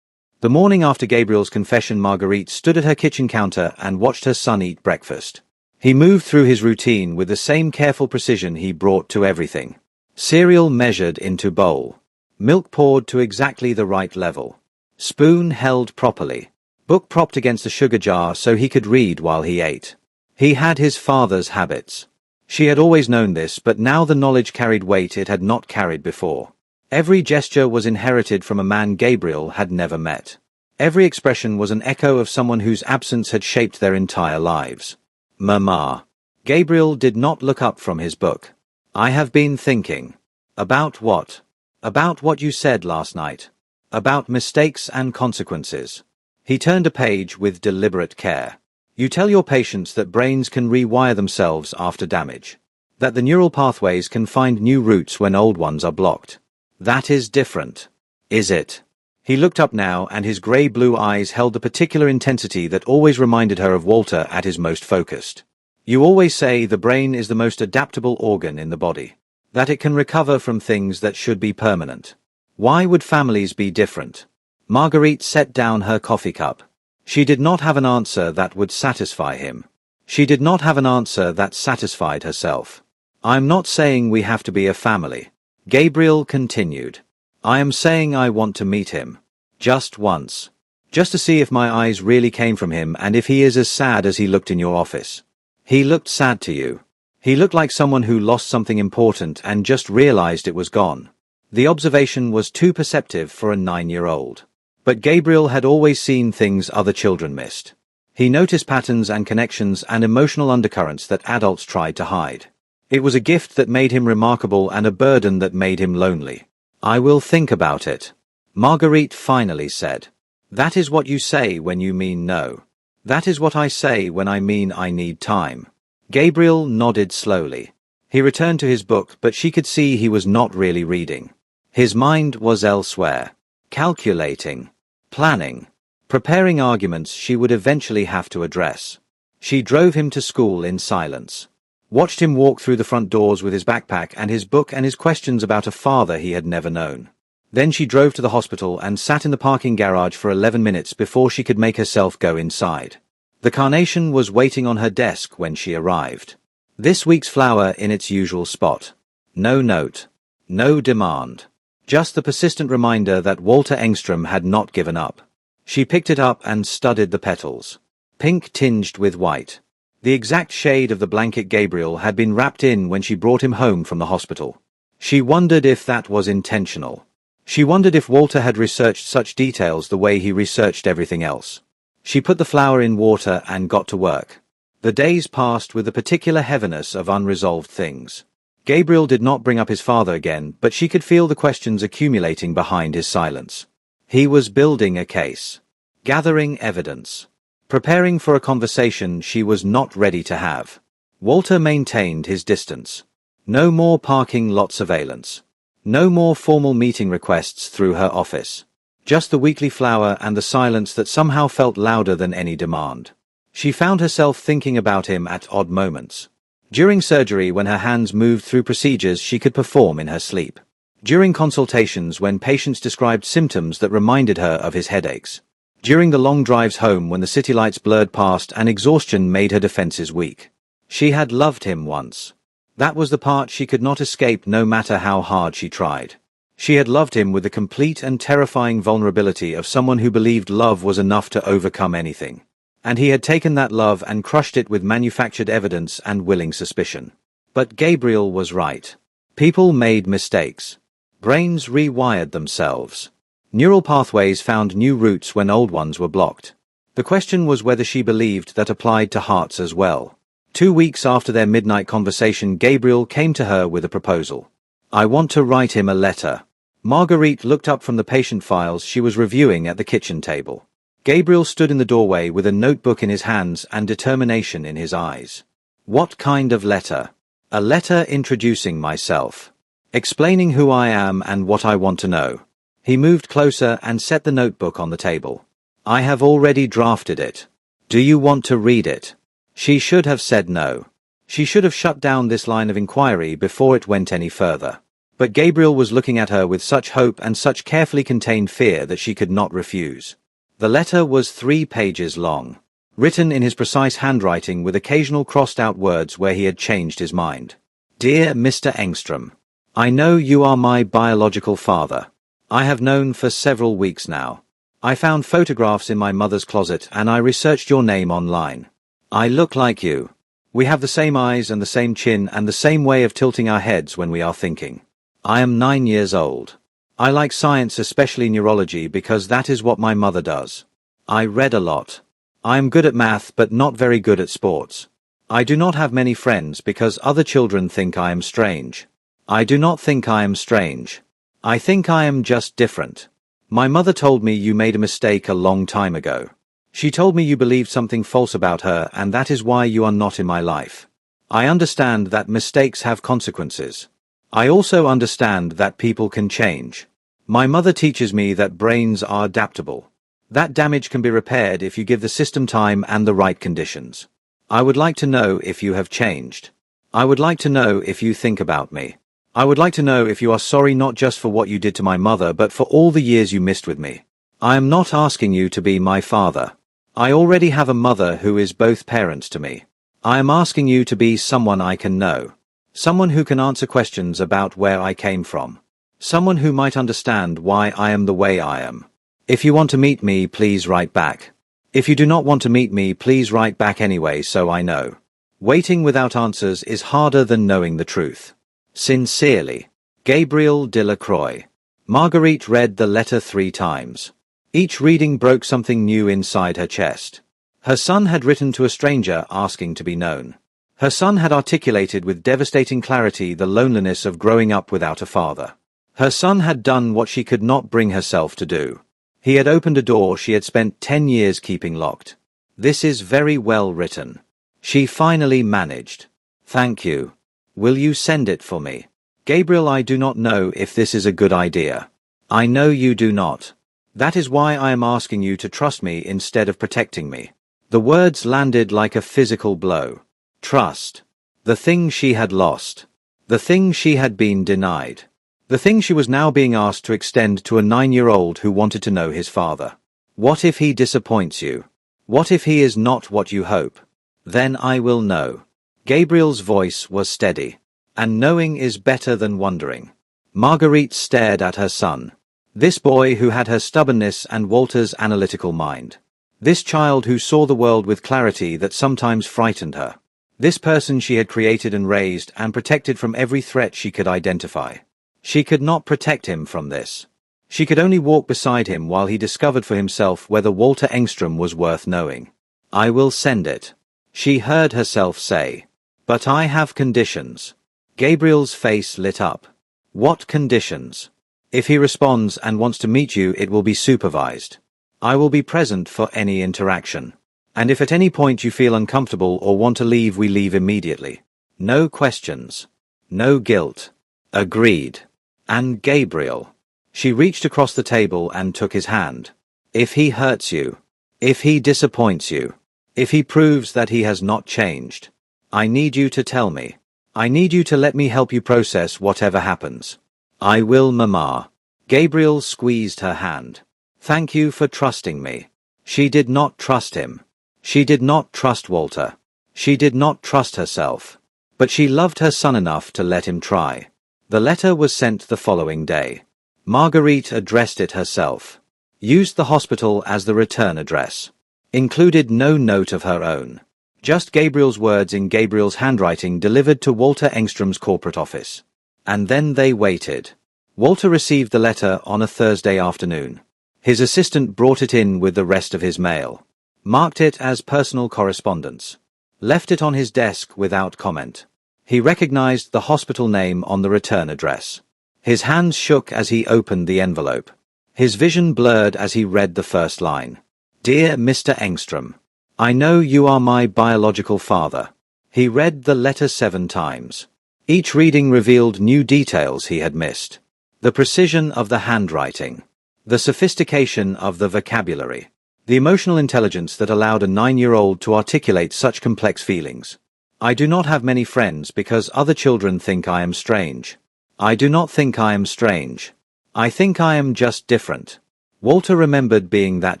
S1: The morning after Gabriel's confession, Marguerite stood at her kitchen counter and watched her son eat breakfast. He moved through his routine with the same careful precision he brought to everything. Cereal measured into bowl. Milk poured to exactly the right level. Spoon held properly. Book propped against the sugar jar so he could read while he ate. He had his father's habits. She had always known this, but now the knowledge carried weight it had not carried before. Every gesture was inherited from a man Gabriel had never met. Every expression was an echo of someone whose absence had shaped their entire lives. "Mama." Gabriel did not look up from his book. "I have been thinking." "About what?" "About what you said last night. About mistakes and consequences." He turned a page with deliberate care. "You tell your patients that brains can rewire themselves after damage. That the neural pathways can find new routes when old ones are blocked. That is different. Is it?" He looked up now, and his grey-blue eyes held the particular intensity that always reminded her of Walter at his most focused. "You always say the brain is the most adaptable organ in the body. That it can recover from things that should be permanent. Why would families be different? Marguerite set down her coffee cup. She did not have an answer that would satisfy him. She did not have an answer that satisfied herself. I'm not saying we have to be a family. Gabriel continued. I am saying I want to meet him. Just once. Just to see if my eyes really came from him and if he is as sad as he looked in your office. He looked sad to you. He looked like someone who lost something important and just realized it was gone. The observation was too perceptive for a 9-year-old. But Gabriel had always seen things other children missed. He noticed patterns and connections and emotional undercurrents that adults tried to hide. It was a gift that made him remarkable and a burden that made him lonely. I will think about it. Marguerite finally said. That is what you say when you mean no. That is what I say when I mean I need time. Gabriel nodded slowly. He returned to his book, but she could see he was not really reading. His mind was elsewhere. Calculating. Planning. Preparing arguments she would eventually have to address. She drove him to school in silence. Watched him walk through the front doors with his backpack and his book and his questions about a father he had never known. Then she drove to the hospital and sat in the parking garage for 11 minutes before she could make herself go inside. The carnation was waiting on her desk when she arrived. This week's flower in its usual spot. No note. No demand. Just the persistent reminder that Walter Engström had not given up. She picked it up and studied the petals. Pink tinged with white. The exact shade of the blanket Gabriel had been wrapped in when she brought him home from the hospital. She wondered if that was intentional. She wondered if Walter had researched such details the way he researched everything else. She put the flower in water and got to work. The days passed with a particular heaviness of unresolved things. Gabriel did not bring up his father again, but she could feel the questions accumulating behind his silence. He was building a case. Gathering evidence. Preparing for a conversation she was not ready to have. Walter maintained his distance. No more parking lot surveillance. No more formal meeting requests through her office. Just the weekly flower and the silence that somehow felt louder than any demand. She found herself thinking about him at odd moments. During surgery, when her hands moved through procedures she could perform in her sleep. During consultations, when patients described symptoms that reminded her of his headaches. During the long drives home when the city lights blurred past and exhaustion made her defenses weak. She had loved him once. That was the part she could not escape no matter how hard she tried. She had loved him with the complete and terrifying vulnerability of someone who believed love was enough to overcome anything. And he had taken that love and crushed it with manufactured evidence and willing suspicion. But Gabriel was right. People made mistakes. Brains rewired themselves. Neural pathways found new routes when old ones were blocked. The question was whether she believed that applied to hearts as well. 2 weeks after their midnight conversation, Gabriel came to her with a proposal. I want to write him a letter. Marguerite looked up from the patient files she was reviewing at the kitchen table. Gabriel stood in the doorway with a notebook in his hands and determination in his eyes. What kind of letter? A letter introducing myself. Explaining who I am and what I want to know. He moved closer and set the notebook on the table. I have already drafted it. Do you want to read it? She should have said no. She should have shut down this line of inquiry before it went any further. But Gabriel was looking at her with such hope and such carefully contained fear that she could not refuse. The letter was 3 pages long, written in his precise handwriting with occasional crossed-out words where he had changed his mind. Dear Mr. Engström, I know you are my biological father. I have known for several weeks now. I found photographs in my mother's closet and I researched your name online. I look like you. We have the same eyes and the same chin and the same way of tilting our heads when we are thinking. I am 9 years old. I like science, especially neurology, because that is what my mother does. I read a lot. I am good at math but not very good at sports. I do not have many friends because other children think I am strange. I do not think I am strange. I think I am just different. My mother told me you made a mistake a long time ago. She told me you believed something false about her and that is why you are not in my life. I understand that mistakes have consequences. I also understand that people can change. My mother teaches me that brains are adaptable. That damage can be repaired if you give the system time and the right conditions. I would like to know if you have changed. I would like to know if you think about me. I would like to know if you are sorry not just for what you did to my mother but for all the years you missed with me. I am not asking you to be my father. I already have a mother who is both parents to me. I am asking you to be someone I can know. Someone who can answer questions about where I came from. Someone who might understand why I am the way I am. If you want to meet me, please write back. If you do not want to meet me, please write back anyway so I know. Waiting without answers is harder than knowing the truth. Sincerely, Gabriel Delacroix. Marguerite read the letter 3 times. Each reading broke something new inside her chest. Her son had written to a stranger asking to be known. Her son had articulated with devastating clarity the loneliness of growing up without a father. Her son had done what she could not bring herself to do. He had opened a door she had spent 10 years keeping locked. This is very well written. She finally managed. Thank you. Will you send it for me? Gabriel, I do not know if this is a good idea. I know you do not. That is why I am asking you to trust me instead of protecting me. The words landed like a physical blow. Trust. The thing she had lost. The thing she had been denied. The thing she was now being asked to extend to a 9-year-old who wanted to know his father. What if he disappoints you? What if he is not what you hope? Then I will know. Gabriel's voice was steady. And knowing is better than wondering. Marguerite stared at her son. This boy who had her stubbornness and Walter's analytical mind. This child who saw the world with clarity that sometimes frightened her. This person she had created and raised and protected from every threat she could identify. She could not protect him from this. She could only walk beside him while he discovered for himself whether Walter Engström was worth knowing. I will send it. She heard herself say. But I have conditions. Gabriel's face lit up. What conditions? If he responds and wants to meet you, it will be supervised. I will be present for any interaction. And if at any point you feel uncomfortable or want to leave, we leave immediately. No questions. No guilt. Agreed. And Gabriel. She reached across the table and took his hand. If he hurts you. If he disappoints you. If he proves that he has not changed. I need you to tell me. I need you to let me help you process whatever happens. I will, Mama. Gabriel squeezed her hand. Thank you for trusting me. She did not trust him. She did not trust Walter. She did not trust herself. But she loved her son enough to let him try. The letter was sent the following day. Marguerite addressed it herself. Used the hospital as the return address. Included no note of her own. Just Gabriel's words in Gabriel's handwriting delivered to Walter Engström's corporate office. And then they waited. Walter received the letter on a Thursday afternoon. His assistant brought it in with the rest of his mail. Marked it as personal correspondence. Left it on his desk without comment. He recognized the hospital name on the return address. His hands shook as he opened the envelope. His vision blurred as he read the first line. Dear Mr. Engström, I know you are my biological father. He read the letter 7 times. Each reading revealed new details he had missed. The precision of the handwriting. The sophistication of the vocabulary. The emotional intelligence that allowed a 9-year-old to articulate such complex feelings. I do not have many friends because other children think I am strange. I do not think I am strange. I think I am just different. Walter remembered being that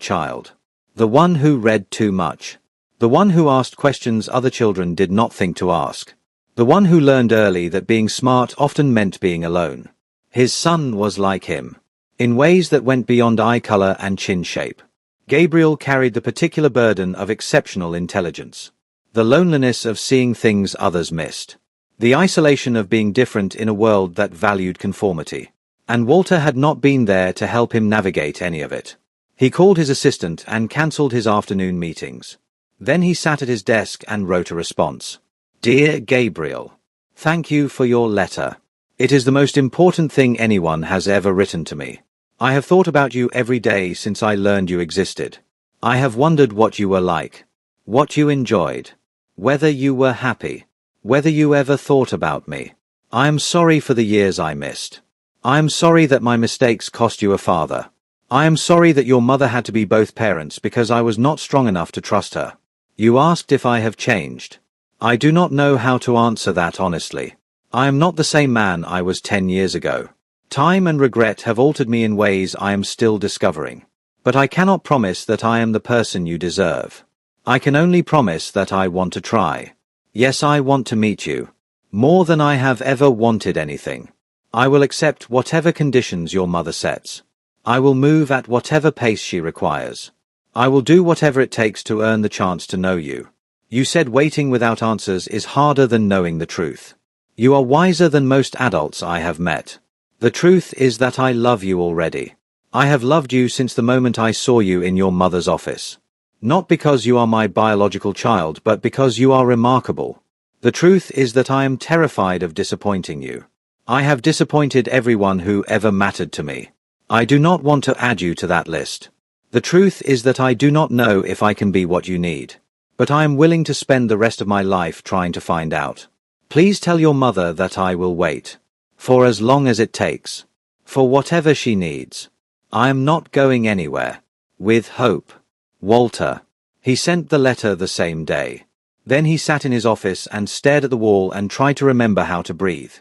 S1: child. The one who read too much. The one who asked questions other children did not think to ask. The one who learned early that being smart often meant being alone. His son was like him. In ways that went beyond eye color and chin shape. Gabriel carried the particular burden of exceptional intelligence. The loneliness of seeing things others missed. The isolation of being different in a world that valued conformity. And Walter had not been there to help him navigate any of it. He called his assistant and cancelled his afternoon meetings. Then he sat at his desk and wrote a response. Dear Gabriel, thank you for your letter. It is the most important thing anyone has ever written to me. I have thought about you every day since I learned you existed. I have wondered what you were like. What you enjoyed. Whether you were happy. Whether you ever thought about me. I am sorry for the years I missed. I am sorry that my mistakes cost you a father. I am sorry that your mother had to be both parents because I was not strong enough to trust her. You asked if I have changed. I do not know how to answer that honestly. I am not the same man I was 10 years ago. Time and regret have altered me in ways I am still discovering. But I cannot promise that I am the person you deserve. I can only promise that I want to try. Yes, I want to meet you. More than I have ever wanted anything. I will accept whatever conditions your mother sets. I will move at whatever pace she requires. I will do whatever it takes to earn the chance to know you. You said waiting without answers is harder than knowing the truth. You are wiser than most adults I have met. The truth is that I love you already. I have loved you since the moment I saw you in your mother's office. Not because you are my biological child, but because you are remarkable. The truth is that I am terrified of disappointing you. I have disappointed everyone who ever mattered to me. I do not want to add you to that list. The truth is that I do not know if I can be what you need. But I am willing to spend the rest of my life trying to find out. Please tell your mother that I will wait. For as long as it takes. For whatever she needs. I am not going anywhere. With hope. Walter. He sent the letter the same day. Then he sat in his office and stared at the wall and tried to remember how to breathe.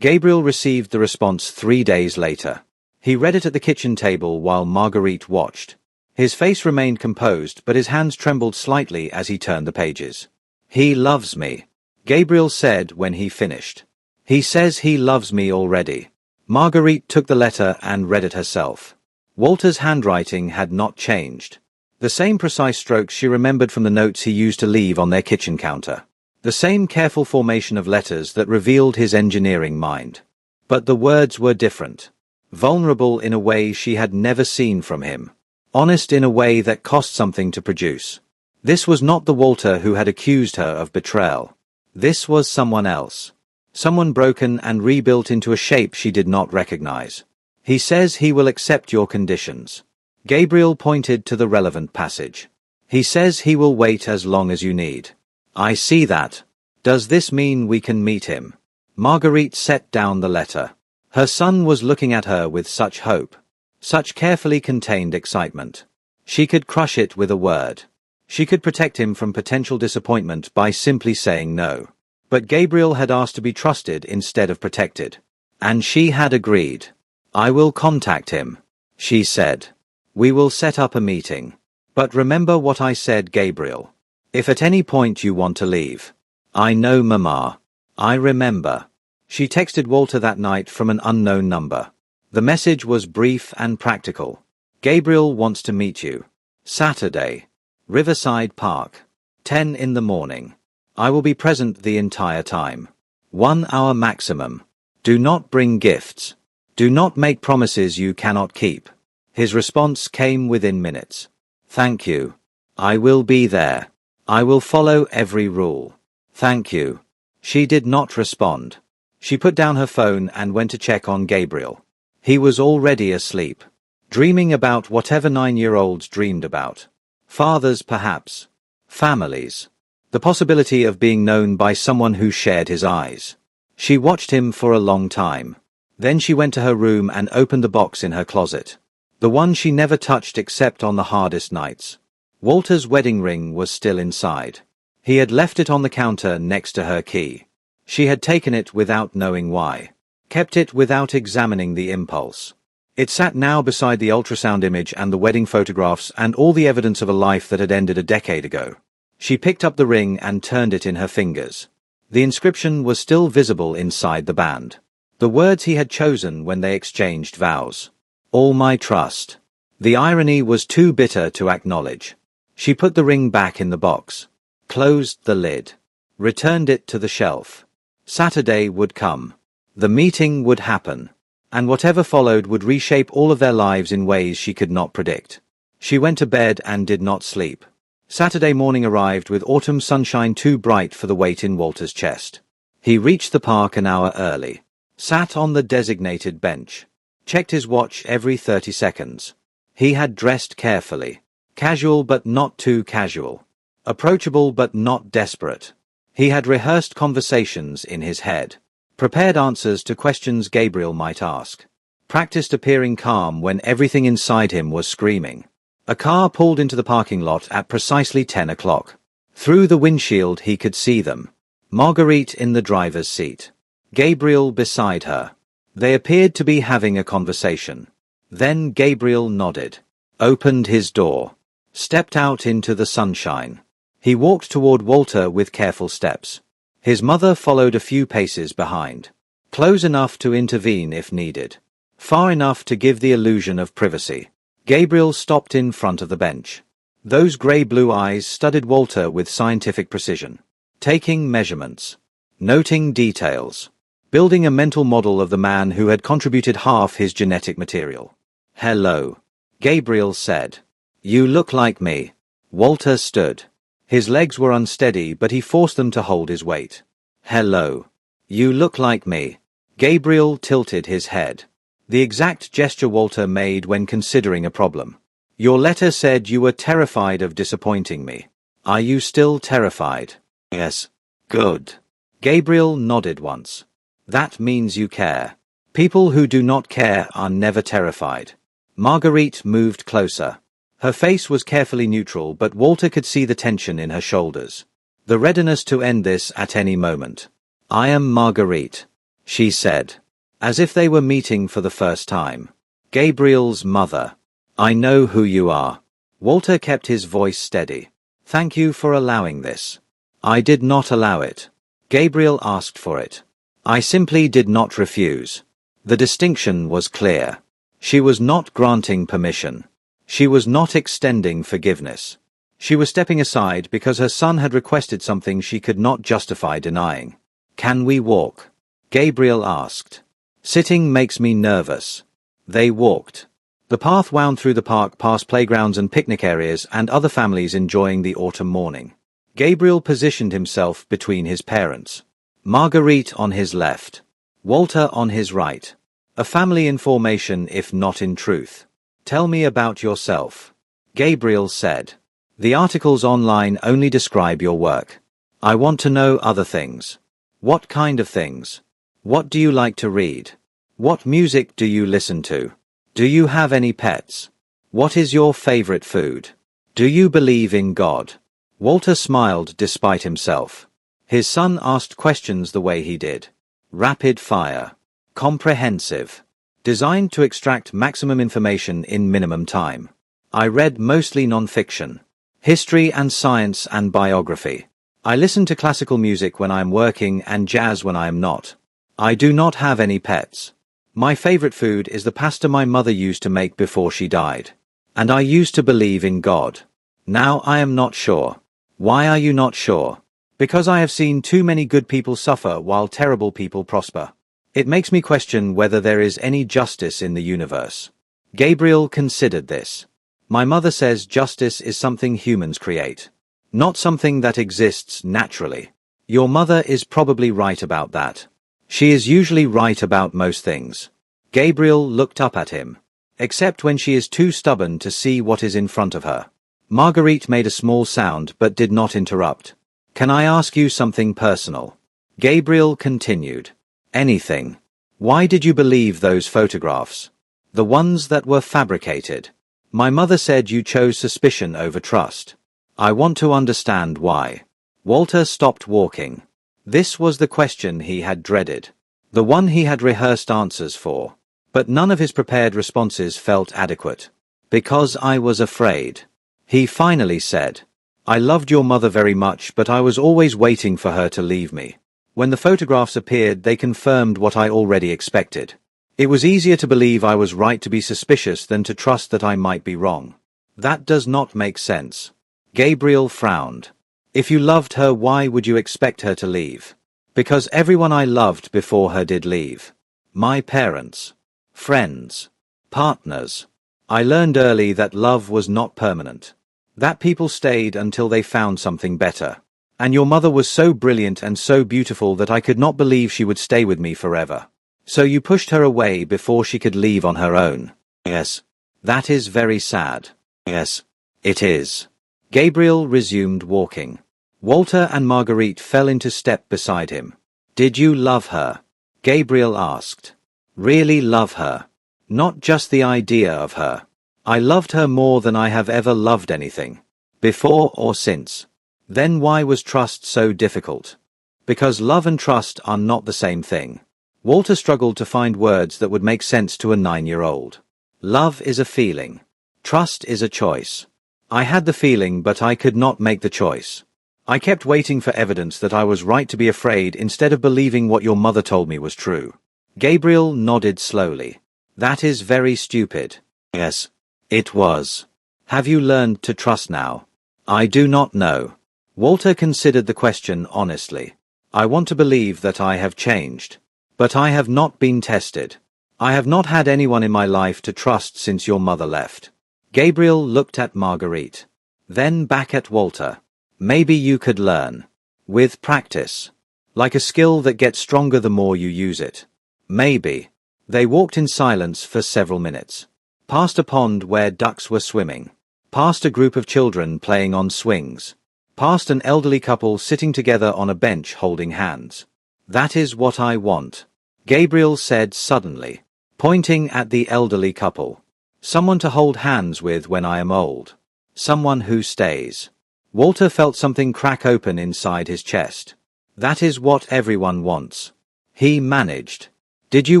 S1: Gabriel received the response 3 days later. He read it at the kitchen table while Marguerite watched. His face remained composed, but his hands trembled slightly as he turned the pages. He loves me, Gabriel said when he finished. He says he loves me already. Marguerite took the letter and read it herself. Walter's handwriting had not changed. The same precise strokes she remembered from the notes he used to leave on their kitchen counter. The same careful formation of letters that revealed his engineering mind. But the words were different. Vulnerable in a way she had never seen from him. Honest in a way that cost something to produce. This was not the Walter who had accused her of betrayal. This was someone else. Someone broken and rebuilt into a shape she did not recognize. He says he will accept your conditions. Gabriel pointed to the relevant passage. He says he will wait as long as you need. I see that. Does this mean we can meet him? Marguerite set down the letter. Her son was looking at her with such hope. Such carefully contained excitement. She could crush it with a word. She could protect him from potential disappointment by simply saying no. But Gabriel had asked to be trusted instead of protected. And she had agreed. I will contact him, she said. We will set up a meeting. But remember what I said, Gabriel. If at any point you want to leave. I know, Mama. I remember. She texted Walter that night from an unknown number. The message was brief and practical. Gabriel wants to meet you. Saturday. Riverside Park. 10 in the morning. I will be present the entire time. 1 hour maximum. Do not bring gifts. Do not make promises you cannot keep. His response came within minutes. Thank you. I will be there. I will follow every rule. Thank you. She did not respond. She put down her phone and went to check on Gabriel. He was already asleep. Dreaming about whatever 9-year-olds dreamed about. Fathers, perhaps. Families. The possibility of being known by someone who shared his eyes. She watched him for a long time. Then she went to her room and opened the box in her closet. The one she never touched except on the hardest nights. Walter's wedding ring was still inside. He had left it on the counter next to her key. She had taken it without knowing why. Kept it without examining the impulse. It sat now beside the ultrasound image and the wedding photographs and all the evidence of a life that had ended a decade ago. She picked up the ring and turned it in her fingers. The inscription was still visible inside the band. The words he had chosen when they exchanged vows. All my trust. The irony was too bitter to acknowledge. She put the ring back in the box. Closed the lid. Returned it to the shelf. Saturday would come. The meeting would happen. And whatever followed would reshape all of their lives in ways she could not predict. She went to bed and did not sleep. Saturday morning arrived with autumn sunshine too bright for the weight in Walter's chest. He reached the park an hour early. Sat on the designated bench. Checked his watch every 30 seconds. He had dressed carefully. Casual but not too casual. Approachable but not desperate. He had rehearsed conversations in his head. Prepared answers to questions Gabriel might ask. Practiced appearing calm when everything inside him was screaming. A car pulled into the parking lot at precisely 10 o'clock. Through the windshield he could see them. Marguerite in the driver's seat. Gabriel beside her. They appeared to be having a conversation. Then Gabriel nodded, opened his door, stepped out into the sunshine. He walked toward Walter with careful steps. His mother followed a few paces behind, close enough to intervene if needed, far enough to give the illusion of privacy. Gabriel stopped in front of the bench. Those grey-blue eyes studied Walter with scientific precision, taking measurements, noting details, building a mental model of the man who had contributed half his genetic material. "Hello," Gabriel said. "You look like me." Walter stood. His legs were unsteady, but he forced them to hold his weight. "Hello. You look like me." Gabriel tilted his head. The exact gesture Walter made when considering a problem. "Your letter said you were terrified of disappointing me. Are you still terrified?" "Yes." "Good." Gabriel nodded once. "That means you care. People who do not care are never terrified." Marguerite moved closer. Her face was carefully neutral, but Walter could see the tension in her shoulders, the readiness to end this at any moment. "I am Marguerite," she said, as if they were meeting for the first time. "Gabriel's mother. I know who you are." Walter kept his voice steady. "Thank you for allowing this." "I did not allow it. Gabriel asked for it. I simply did not refuse." The distinction was clear. She was not granting permission. She was not extending forgiveness. She was stepping aside because her son had requested something she could not justify denying. "Can we walk?" Gabriel asked. "Sitting makes me nervous." They walked. The path wound through the park past playgrounds and picnic areas and other families enjoying the autumn morning. Gabriel positioned himself between his parents. Marguerite on his left, Walter on his right. A family in formation, if not in truth. "Tell me about yourself," Gabriel said. "The articles online only describe your work. I want to know other things." "What kind of things? What do you like to read? What music do you listen to? Do you have any pets? What is your favorite food? Do you believe in God?" Walter smiled despite himself. His son asked questions the way he did. Rapid fire. Comprehensive. Designed to extract maximum information in minimum time. "I read mostly non-fiction. History and science and biography. I listen to classical music when I am working and jazz when I am not. I do not have any pets. My favorite food is the pasta my mother used to make before she died. And I used to believe in God. Now I am not sure." "Why are you not sure?" "Because I have seen too many good people suffer while terrible people prosper. It makes me question whether there is any justice in the universe." Gabriel considered this. "My mother says justice is something humans create, not something that exists naturally." "Your mother is probably right about that. She is usually right about most things." Gabriel looked up at him. "Except when she is too stubborn to see what is in front of her." Marguerite made a small sound but did not interrupt. "Can I ask you something personal?" Gabriel continued. "Anything. Why did you believe those photographs? The ones that were fabricated. My mother said you chose suspicion over trust. I want to understand why." Walter stopped walking. This was the question he had dreaded. The one he had rehearsed answers for. But none of his prepared responses felt adequate. "Because I was afraid," he finally said. "I loved your mother very much, but I was always waiting for her to leave me. When the photographs appeared, they confirmed what I already expected. It was easier to believe I was right to be suspicious than to trust that I might be wrong." "That does not make sense." Gabriel frowned. "If you loved her, why would you expect her to leave?" "Because everyone I loved before her did leave. My parents, friends, partners. I learned early that love was not permanent. That people stayed until they found something better. And your mother was so brilliant and so beautiful that I could not believe she would stay with me forever. So you pushed her away before she could leave on her own." "Yes." "That is very sad." "Yes, it is." Gabriel resumed walking. Walter and Marguerite fell into step beside him. "Did you love her?" Gabriel asked. "Really love her? Not just the idea of her. I loved her more than I have ever loved anything. Before or since." "Then why was trust so difficult?" "Because love and trust are not the same thing. Walter struggled to find words that would make sense to a 9-year-old. Love is a feeling. Trust is a choice. I had the feeling, but I could not make the choice. I kept waiting for evidence that I was right to be afraid instead of believing what your mother told me was true. Gabriel nodded slowly. That is very stupid. Yes, it was. Have you learned to trust now? I do not know. Walter considered the question honestly. I want to believe that I have changed. But I have not been tested. I have not had anyone in my life to trust since your mother left. Gabriel looked at Marguerite. Then back at Walter. Maybe you could learn. With practice. Like a skill that gets stronger the more you use it. Maybe. They walked in silence for several minutes. Past a pond where ducks were swimming. Past a group of children playing on swings. Past an elderly couple sitting together on a bench holding hands. That is what I want, Gabriel said suddenly, pointing at the elderly couple. Someone to hold hands with when I am old. Someone who stays. Walter felt something crack open inside his chest. That is what everyone wants. He managed. Did you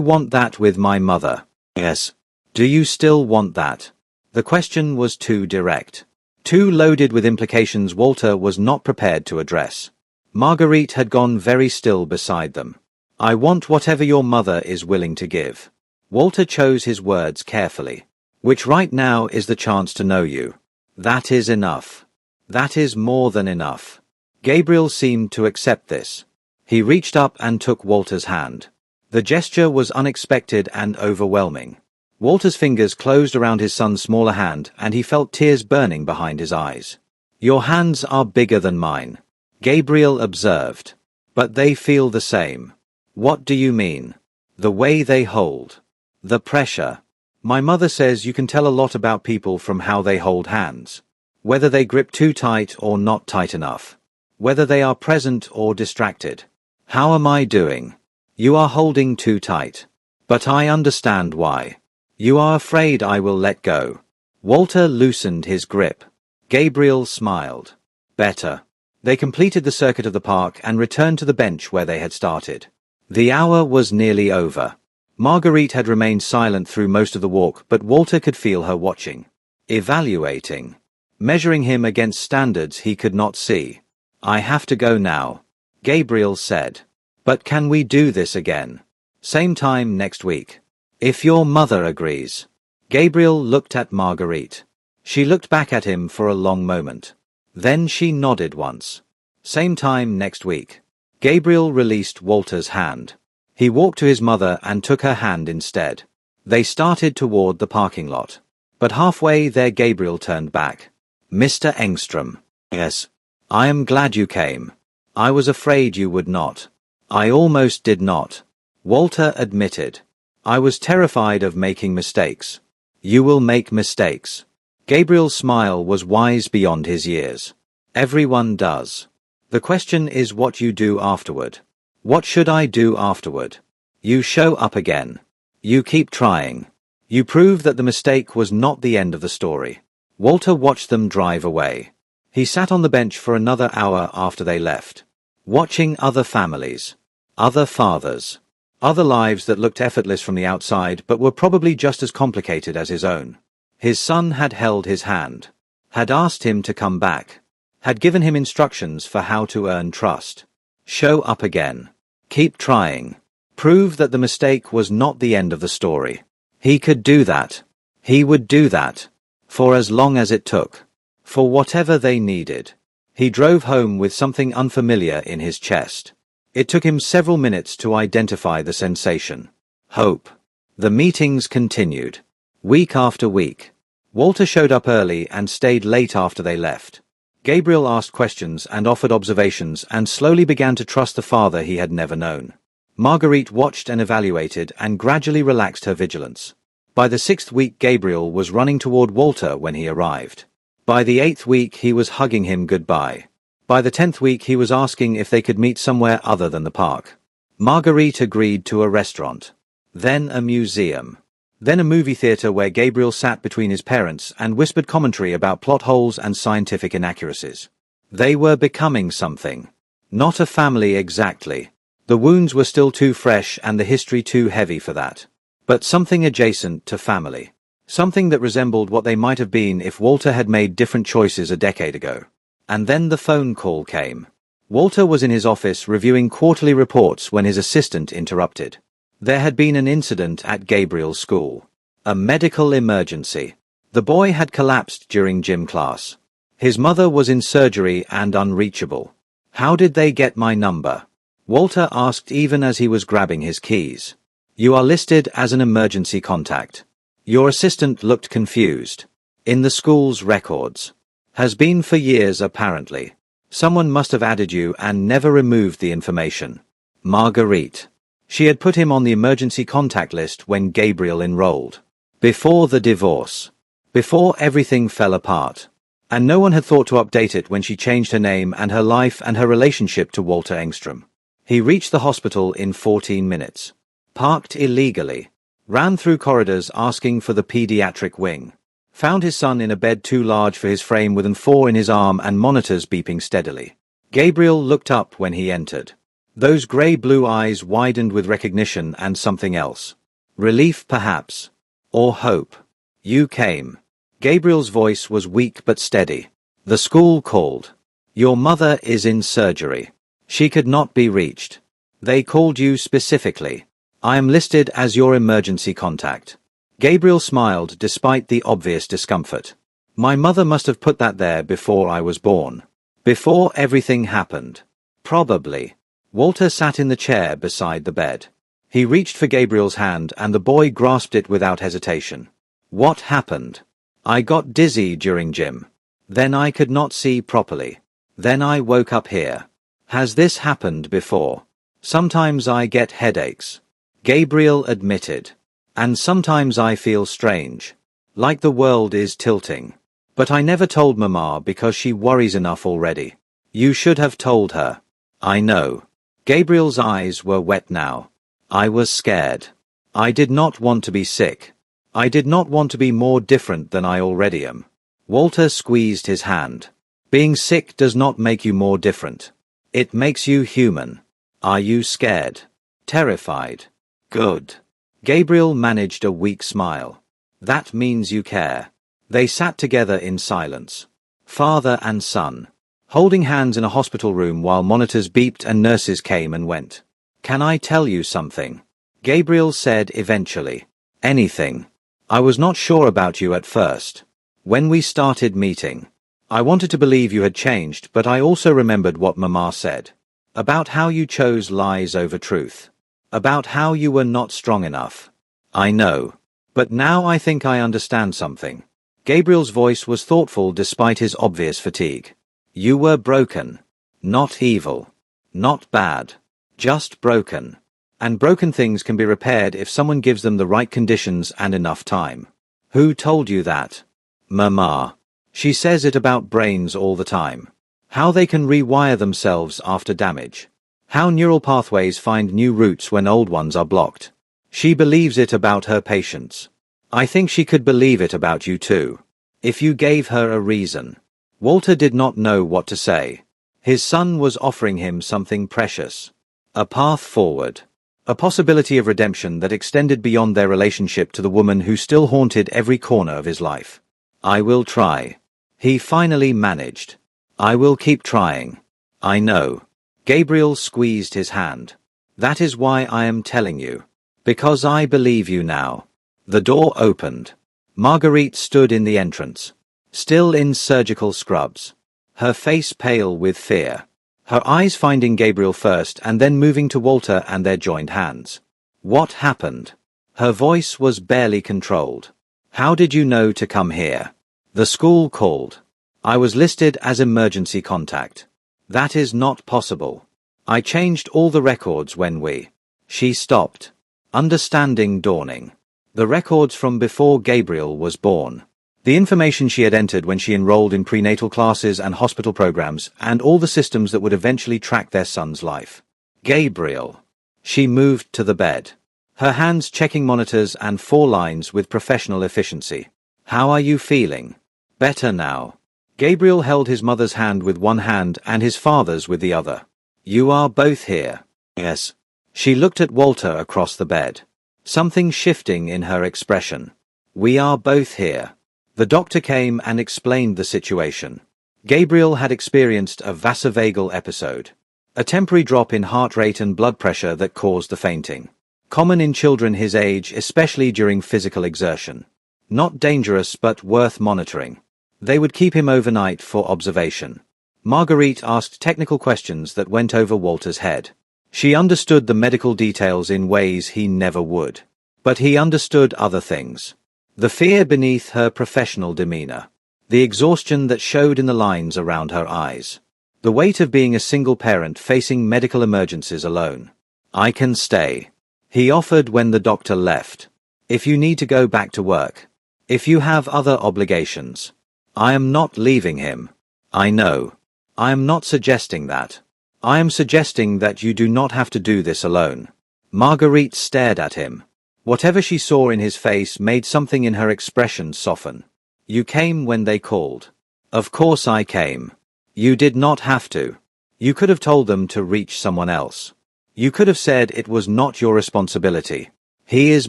S1: want that with my mother? Yes. Do you still want that? The question was too direct. Too loaded with implications Walter was not prepared to address. Marguerite had gone very still beside them. I want whatever your mother is willing to give. Walter chose his words carefully. Which right now is the chance to know you. That is enough. That is more than enough. Gabriel seemed to accept this. He reached up and took Walter's hand. The gesture was unexpected and overwhelming. Walter's fingers closed around his son's smaller hand and he felt tears burning behind his eyes. Your hands are bigger than mine, Gabriel observed. But they feel the same. What do you mean? The way they hold. The pressure. My mother says you can tell a lot about people from how they hold hands. Whether they grip too tight or not tight enough. Whether they are present or distracted. How am I doing? You are holding too tight. But I understand why. You are afraid I will let go. Walter loosened his grip. Gabriel smiled. Better. They completed the circuit of the park and returned to the bench where they had started. The hour was nearly over. Marguerite had remained silent through most of the walk, but Walter could feel her watching. Evaluating. Measuring him against standards he could not see. I have to go now, Gabriel said. But can we do this again? Same time next week. If your mother agrees. Gabriel looked at Marguerite. She looked back at him for a long moment. Then she nodded once. Same time next week. Gabriel released Walter's hand. He walked to his mother and took her hand instead. They started toward the parking lot. But halfway there Gabriel turned back. Mr. Engström. Yes. I am glad you came. I was afraid you would not. I almost did not. Walter admitted. I was terrified of making mistakes. You will make mistakes. Gabriel's smile was wise beyond his years. Everyone does. The question is what you do afterward. What should I do afterward? You show up again. You keep trying. You prove that the mistake was not the end of the story. Walter watched them drive away. He sat on the bench for another hour after they left. Watching other families. Other fathers. Other lives that looked effortless from the outside but were probably just as complicated as his own. His son had held his hand. Had asked him to come back. Had given him instructions for how to earn trust. Show up again. Keep trying. Prove that the mistake was not the end of the story. He could do that. He would do that. For as long as it took. For whatever they needed. He drove home with something unfamiliar in his chest. It took him several minutes to identify the sensation. Hope. The meetings continued. Week after week. Walter showed up early and stayed late after they left. Gabriel asked questions and offered observations and slowly began to trust the father he had never known. Marguerite watched and evaluated and gradually relaxed her vigilance. By the 6th week Gabriel was running toward Walter when he arrived. By the 8th week he was hugging him goodbye. By the 10th week he was asking if they could meet somewhere other than the park. Marguerite agreed to a restaurant. Then a museum. Then a movie theater where Gabriel sat between his parents and whispered commentary about plot holes and scientific inaccuracies. They were becoming something. Not a family exactly. The wounds were still too fresh and the history too heavy for that. But something adjacent to family. Something that resembled what they might have been if Walter had made different choices a decade ago. And then the phone call came. Walter was in his office reviewing quarterly reports when his assistant interrupted. There had been an incident at Gabriel's school. A medical emergency. The boy had collapsed during gym class. His mother was in surgery and unreachable. How did they get my number? Walter asked even as he was grabbing his keys. You are listed as an emergency contact. Your assistant looked confused. In the school's records. Has been for years apparently. Someone must have added you and never removed the information. Marguerite. She had put him on the emergency contact list when Gabriel enrolled. Before the divorce. Before everything fell apart. And no one had thought to update it when she changed her name and her life and her relationship to Walter Engstrom. He reached the hospital in 14 minutes. Parked illegally. Ran through corridors asking for the pediatric wing. Found his son in a bed too large for his frame with an 4 in his arm and monitors beeping steadily. Gabriel looked up when he entered. Those grey-blue eyes widened with recognition and something else. Relief perhaps. Or hope. You came. Gabriel's voice was weak but steady. The school called. Your mother is in surgery. She could not be reached. They called you specifically. I am listed as your emergency contact. Gabriel smiled despite the obvious discomfort. My mother must have put that there before I was born. Before everything happened. Probably. Walter sat in the chair beside the bed. He reached for Gabriel's hand and the boy grasped it without hesitation. What happened? I got dizzy during gym. Then I could not see properly. Then I woke up here. Has this happened before? Sometimes I get headaches. Gabriel admitted. And sometimes I feel strange. Like the world is tilting. But I never told Mama because she worries enough already. You should have told her. I know. Gabriel's eyes were wet now. I was scared. I did not want to be sick. I did not want to be more different than I already am. Walter squeezed his hand. Being sick does not make you more different. It makes you human. Are you scared? Terrified? Good. Gabriel managed a weak smile. That means you care. They sat together in silence. Father and son. Holding hands in a hospital room while monitors beeped and nurses came and went. Can I tell you something? Gabriel said eventually. Anything. I was not sure about you at first. When we started meeting. I wanted to believe you had changed, but I also remembered what Mama said. About how you chose lies over truth. About how you were not strong enough. I know. But now I think I understand something. Gabriel's voice was thoughtful despite his obvious fatigue. You were broken. Not evil. Not bad. Just broken. And broken things can be repaired if someone gives them the right conditions and enough time. Who told you that? Mama. She says it about brains all the time. How they can rewire themselves after damage. How neural pathways find new routes when old ones are blocked. She believes it about her patients. I think she could believe it about you too. If you gave her a reason. Walter did not know what to say. His son was offering him something precious. A path forward. A possibility of redemption that extended beyond their relationship to the woman who still haunted every corner of his life. I will try. He finally managed. I will keep trying. I know. Gabriel squeezed his hand. That is why I am telling you. Because I believe you now. The door opened. Marguerite stood in the entrance. Still in surgical scrubs. Her face pale with fear. Her eyes finding Gabriel first and then moving to Walter and their joined hands. What happened? Her voice was barely controlled. How did you know to come here? The school called. I was listed as emergency contact. That is not possible. I changed all the records when we... She stopped. Understanding dawning. The records from before Gabriel was born. The information she had entered when she enrolled in prenatal classes and hospital programs, and all the systems that would eventually track their son's life. Gabriel. She moved to the bed. Her hands checking monitors and 4 lines with professional efficiency. How are you feeling? Better now. Gabriel held his mother's hand with one hand and his father's with the other. You are both here. Yes. She looked at Walter across the bed. Something shifting in her expression. We are both here. The doctor came and explained the situation. Gabriel had experienced a vasovagal episode. A temporary drop in heart rate and blood pressure that caused the fainting. Common in children his age, especially during physical exertion. Not dangerous but worth monitoring. They would keep him overnight for observation. Marguerite asked technical questions that went over Walter's head. She understood the medical details in ways he never would. But he understood other things. The fear beneath her professional demeanor. The exhaustion that showed in the lines around her eyes. The weight of being a single parent facing medical emergencies alone. I can stay. He offered when the doctor left. If you need to go back to work. If you have other obligations. I am not leaving him. I know. I am not suggesting that. I am suggesting that you do not have to do this alone. Marguerite stared at him. Whatever she saw in his face made something in her expression soften. You came when they called. Of course I came. You did not have to. You could have told them to reach someone else. You could have said it was not your responsibility. He is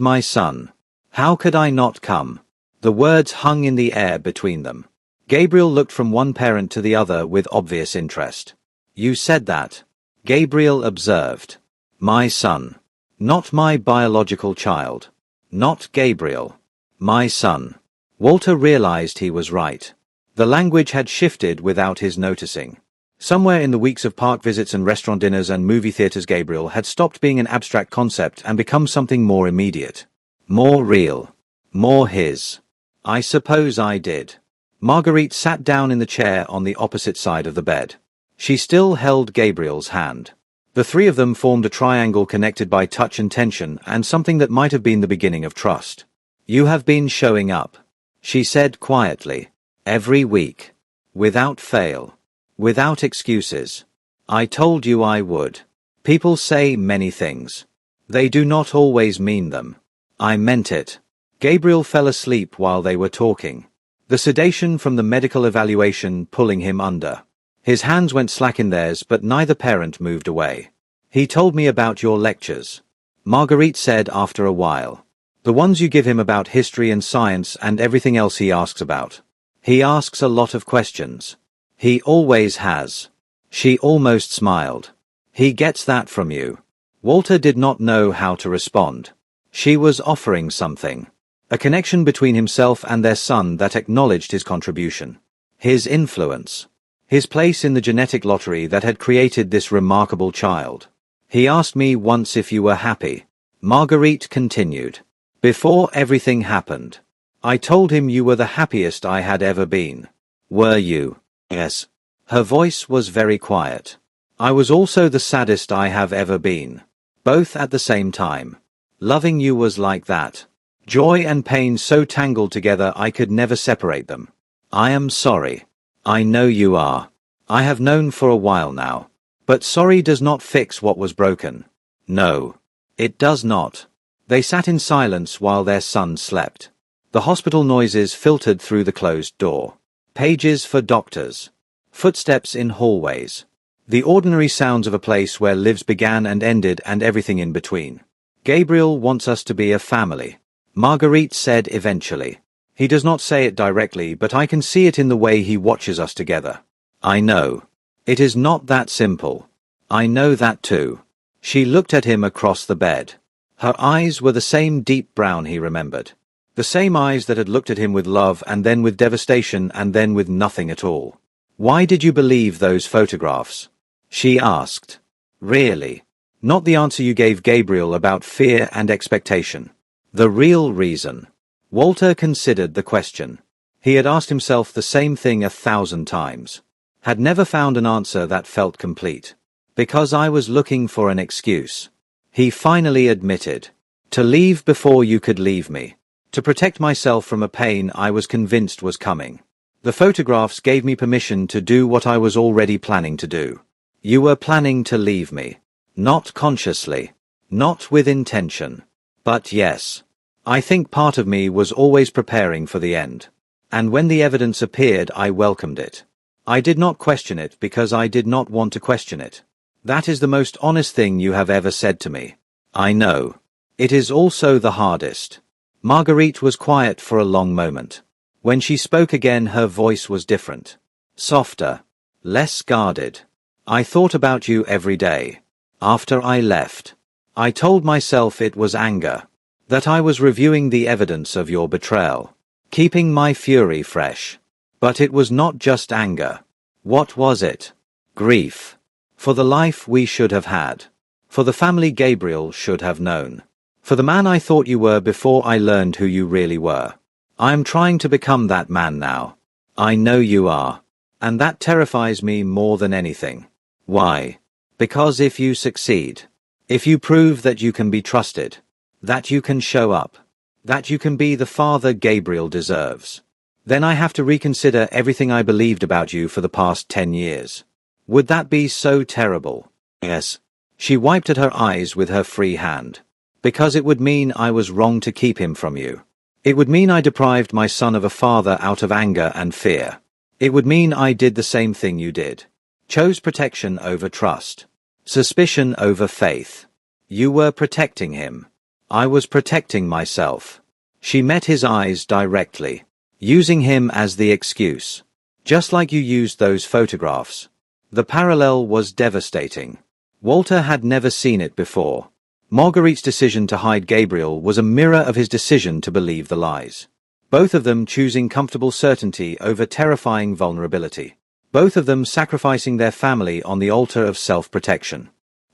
S1: my son. How could I not come? The words hung in the air between them. Gabriel looked from one parent to the other with obvious interest. You said that. Gabriel observed. My son. Not my biological child. Not Gabriel. My son. Walter realized he was right. The language had shifted without his noticing. Somewhere in the weeks of park visits and restaurant dinners and movie theaters, Gabriel had stopped being an abstract concept and become something more immediate. More real. More his. I suppose I did. Marguerite sat down in the chair on the opposite side of the bed. She still held Gabriel's hand. The three of them formed a triangle connected by touch and tension and something that might have been the beginning of trust. You have been showing up, she said quietly. Every week. Without fail. Without excuses. I told you I would. People say many things. They do not always mean them. I meant it. Gabriel fell asleep while they were talking. The sedation from the medical evaluation pulling him under. His hands went slack in theirs, but neither parent moved away. He told me about your lectures. Marguerite said after a while. The ones you give him about history and science and everything else he asks about. He asks a lot of questions. He always has. She almost smiled. He gets that from you. Walter did not know how to respond. She was offering something. A connection between himself and their son that acknowledged his contribution. His influence. His place in the genetic lottery that had created this remarkable child. He asked me once if you were happy. Marguerite continued. Before everything happened. I told him you were the happiest I had ever been. Were you? Yes. Her voice was very quiet. I was also the saddest I have ever been. Both at the same time. Loving you was like that. Joy and pain so tangled together I could never separate them. I am sorry. I know you are. I have known for a while now. But sorry does not fix what was broken. No. It does not. They sat in silence while their son slept. The hospital noises filtered through the closed door. Pages for doctors. Footsteps in hallways. The ordinary sounds of a place where lives began and ended and everything in between. Gabriel wants us to be a family. Marguerite said eventually. He does not say it directly, but I can see it in the way he watches us together. I know. It is not that simple. I know that too. She looked at him across the bed. Her eyes were the same deep brown he remembered. The same eyes that had looked at him with love and then with devastation and then with nothing at all. Why did you believe those photographs? She asked. Really? Not the answer you gave Gabriel about fear and expectation. The real reason. Walter considered the question. He had asked himself the same thing 1,000 times. Had never found an answer that felt complete. Because I was looking for an excuse. He finally admitted. To leave before you could leave me. To protect myself from a pain I was convinced was coming. The photographs gave me permission to do what I was already planning to do. You were planning to leave me. Not consciously. Not with intention. But yes. I think part of me was always preparing for the end. And when the evidence appeared, I welcomed it. I did not question it because I did not want to question it. That is the most honest thing you have ever said to me. I know. It is also the hardest. Marguerite was quiet for a long moment. When she spoke again, her voice was different. Softer. Less guarded. I thought about you every day. After I left, I told myself it was anger. That I was reviewing the evidence of your betrayal. Keeping my fury fresh. But it was not just anger. What was it? Grief. For the life we should have had. For the family Gabriel should have known. For the man I thought you were before I learned who you really were. I am trying to become that man now. I know you are. And that terrifies me more than anything. Why? Because if you succeed, if you prove that you can be trusted, that you can show up, that you can be the father Gabriel deserves, then I have to reconsider everything I believed about you for the past 10 years. Would that be so terrible? Yes. She wiped at her eyes with her free hand. Because it would mean I was wrong to keep him from you. It would mean I deprived my son of a father out of anger and fear. It would mean I did the same thing you did. Chose protection over trust. Suspicion over faith. You were protecting him. I was protecting myself. She met his eyes directly, using him as the excuse. Just like you used those photographs. The parallel was devastating. Walter had never seen it before. Marguerite's decision to hide Gabriel was a mirror of his decision to believe the lies. Both of them choosing comfortable certainty over terrifying vulnerability. Both of them sacrificing their family on the altar of self-protection.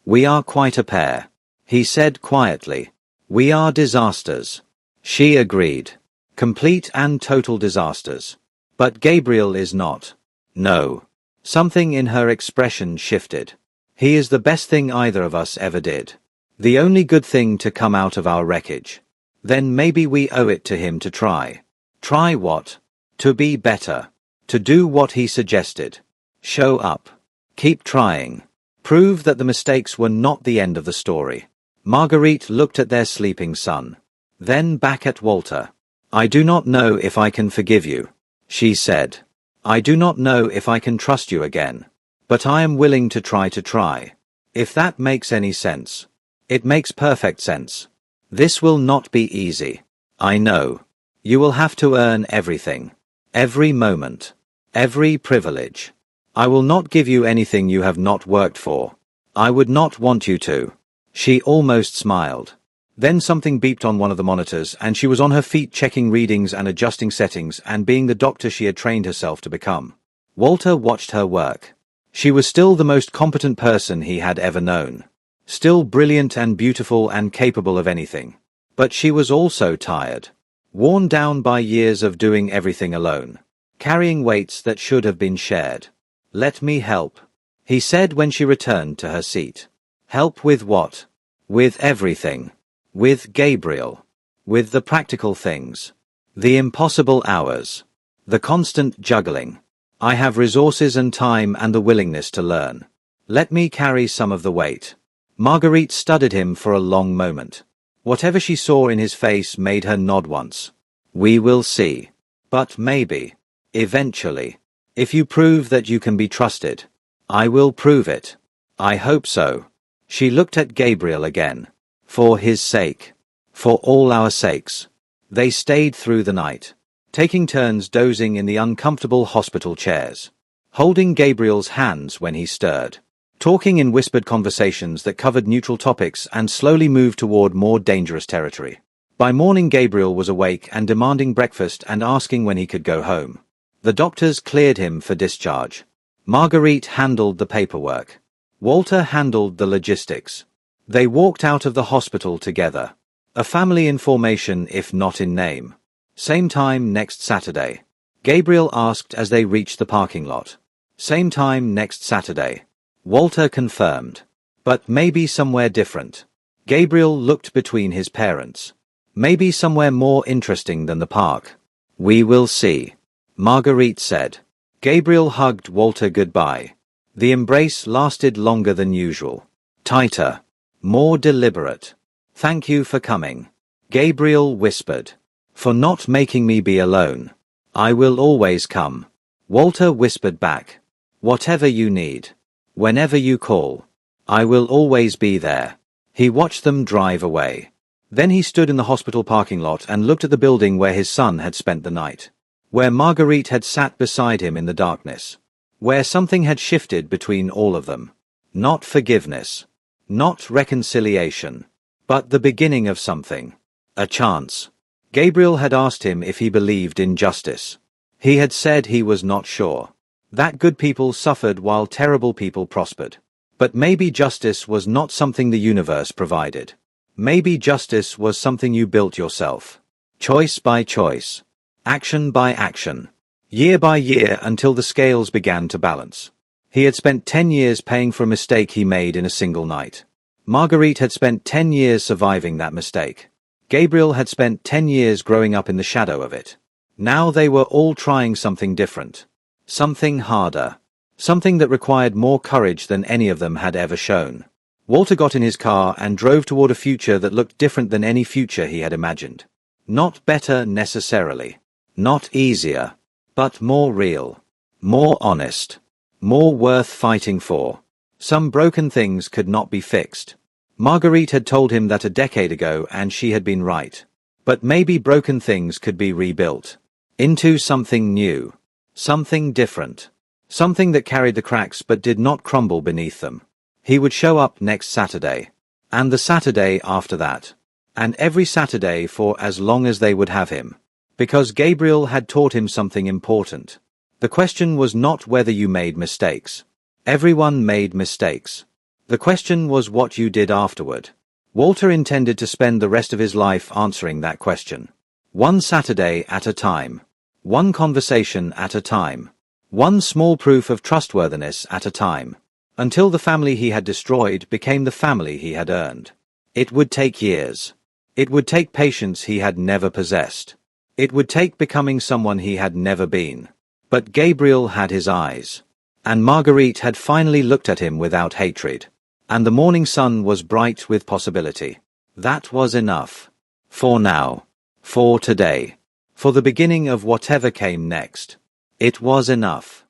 S1: We are quite a pair, he said quietly. We are disasters. She agreed. Complete and total disasters. But Gabriel is not. No. Something in her expression shifted. He is the best thing either of us ever did. The only good thing to come out of our wreckage. Then maybe we owe it to him to try. Try what? To be better. To do what he suggested. Show up. Keep trying. Prove that the mistakes were not the end of the story. Marguerite looked at their sleeping son. Then back at Walter. I do not know if I can forgive you, she said. I do not know if I can trust you again. But I am willing to try. If that makes any sense. It makes perfect sense. This will not be easy. I know. You will have to earn everything. Every moment. Every privilege. I will not give you anything you have not worked for. I would not want you to. She almost smiled. Then something beeped on one of the monitors and she was on her feet checking readings and adjusting settings and being the doctor she had trained herself to become. Walter watched her work. She was still the most competent person he had ever known. Still brilliant and beautiful and capable of anything. But she was also tired. Worn down by years of doing everything alone. Carrying weights that should have been shared. Let me help, he said when she returned to her seat. Help with what? With everything. With Gabriel. With the practical things. The impossible hours. The constant juggling. I have resources and time and the willingness to learn. Let me carry some of the weight. Marguerite studied him for a long moment. Whatever she saw in his face made her nod once. We will see. But maybe. Eventually. If you prove that you can be trusted. I will prove it. I hope so. She looked at Gabriel again. For his sake. For all our sakes. They stayed through the night. Taking turns dozing in the uncomfortable hospital chairs. Holding Gabriel's hands when he stirred. Talking in whispered conversations that covered neutral topics and slowly moved toward more dangerous territory. By morning Gabriel was awake and demanding breakfast and asking when he could go home. The doctors cleared him for discharge. Marguerite handled the paperwork. Walter handled the logistics. They walked out of the hospital together. A family in formation if not in name. Same time next Saturday. Gabriel asked as they reached the parking lot. Same time next Saturday. Walter confirmed. But maybe somewhere different. Gabriel looked between his parents. Maybe somewhere more interesting than the park. We will see, Marguerite said. Gabriel hugged Walter goodbye. The embrace lasted longer than usual. Tighter. More deliberate. Thank you for coming. Gabriel whispered. For not making me be alone. I will always come. Walter whispered back. Whatever you need. Whenever you call. I will always be there. He watched them drive away. Then he stood in the hospital parking lot and looked at the building where his son had spent the night. Where Marguerite had sat beside him in the darkness. Where something had shifted between all of them. Not forgiveness. Not reconciliation. But the beginning of something. A chance. Gabriel had asked him if he believed in justice. He had said he was not sure. That good people suffered while terrible people prospered. But maybe justice was not something the universe provided. Maybe justice was something you built yourself. Choice by choice. Action by action. Year by year until the scales began to balance. He had spent 10 years paying for a mistake he made in a single night. Marguerite had spent 10 years surviving that mistake. Gabriel had spent 10 years growing up in the shadow of it. Now they were all trying something different. Something harder. Something that required more courage than any of them had ever shown. Walter got in his car and drove toward a future that looked different than any future he had imagined. Not better necessarily. Not easier. But more real. More honest. More worth fighting for. Some broken things could not be fixed. Marguerite had told him that a decade ago, and she had been right. But maybe broken things could be rebuilt. Into something new. Something different. Something that carried the cracks but did not crumble beneath them. He would show up next Saturday. And the Saturday after that. And every Saturday for as long as they would have him. Because Gabriel had taught him something important. The question was not whether you made mistakes. Everyone made mistakes. The question was what you did afterward. Walter intended to spend the rest of his life answering that question. One Saturday at a time. One conversation at a time. One small proof of trustworthiness at a time. Until the family he had destroyed became the family he had earned. It would take years. It would take patience he had never possessed. It would take becoming someone he had never been. But Gabriel had his eyes. And Marguerite had finally looked at him without hatred. And the morning sun was bright with possibility. That was enough. For now. For today. For the beginning of whatever came next. It was enough.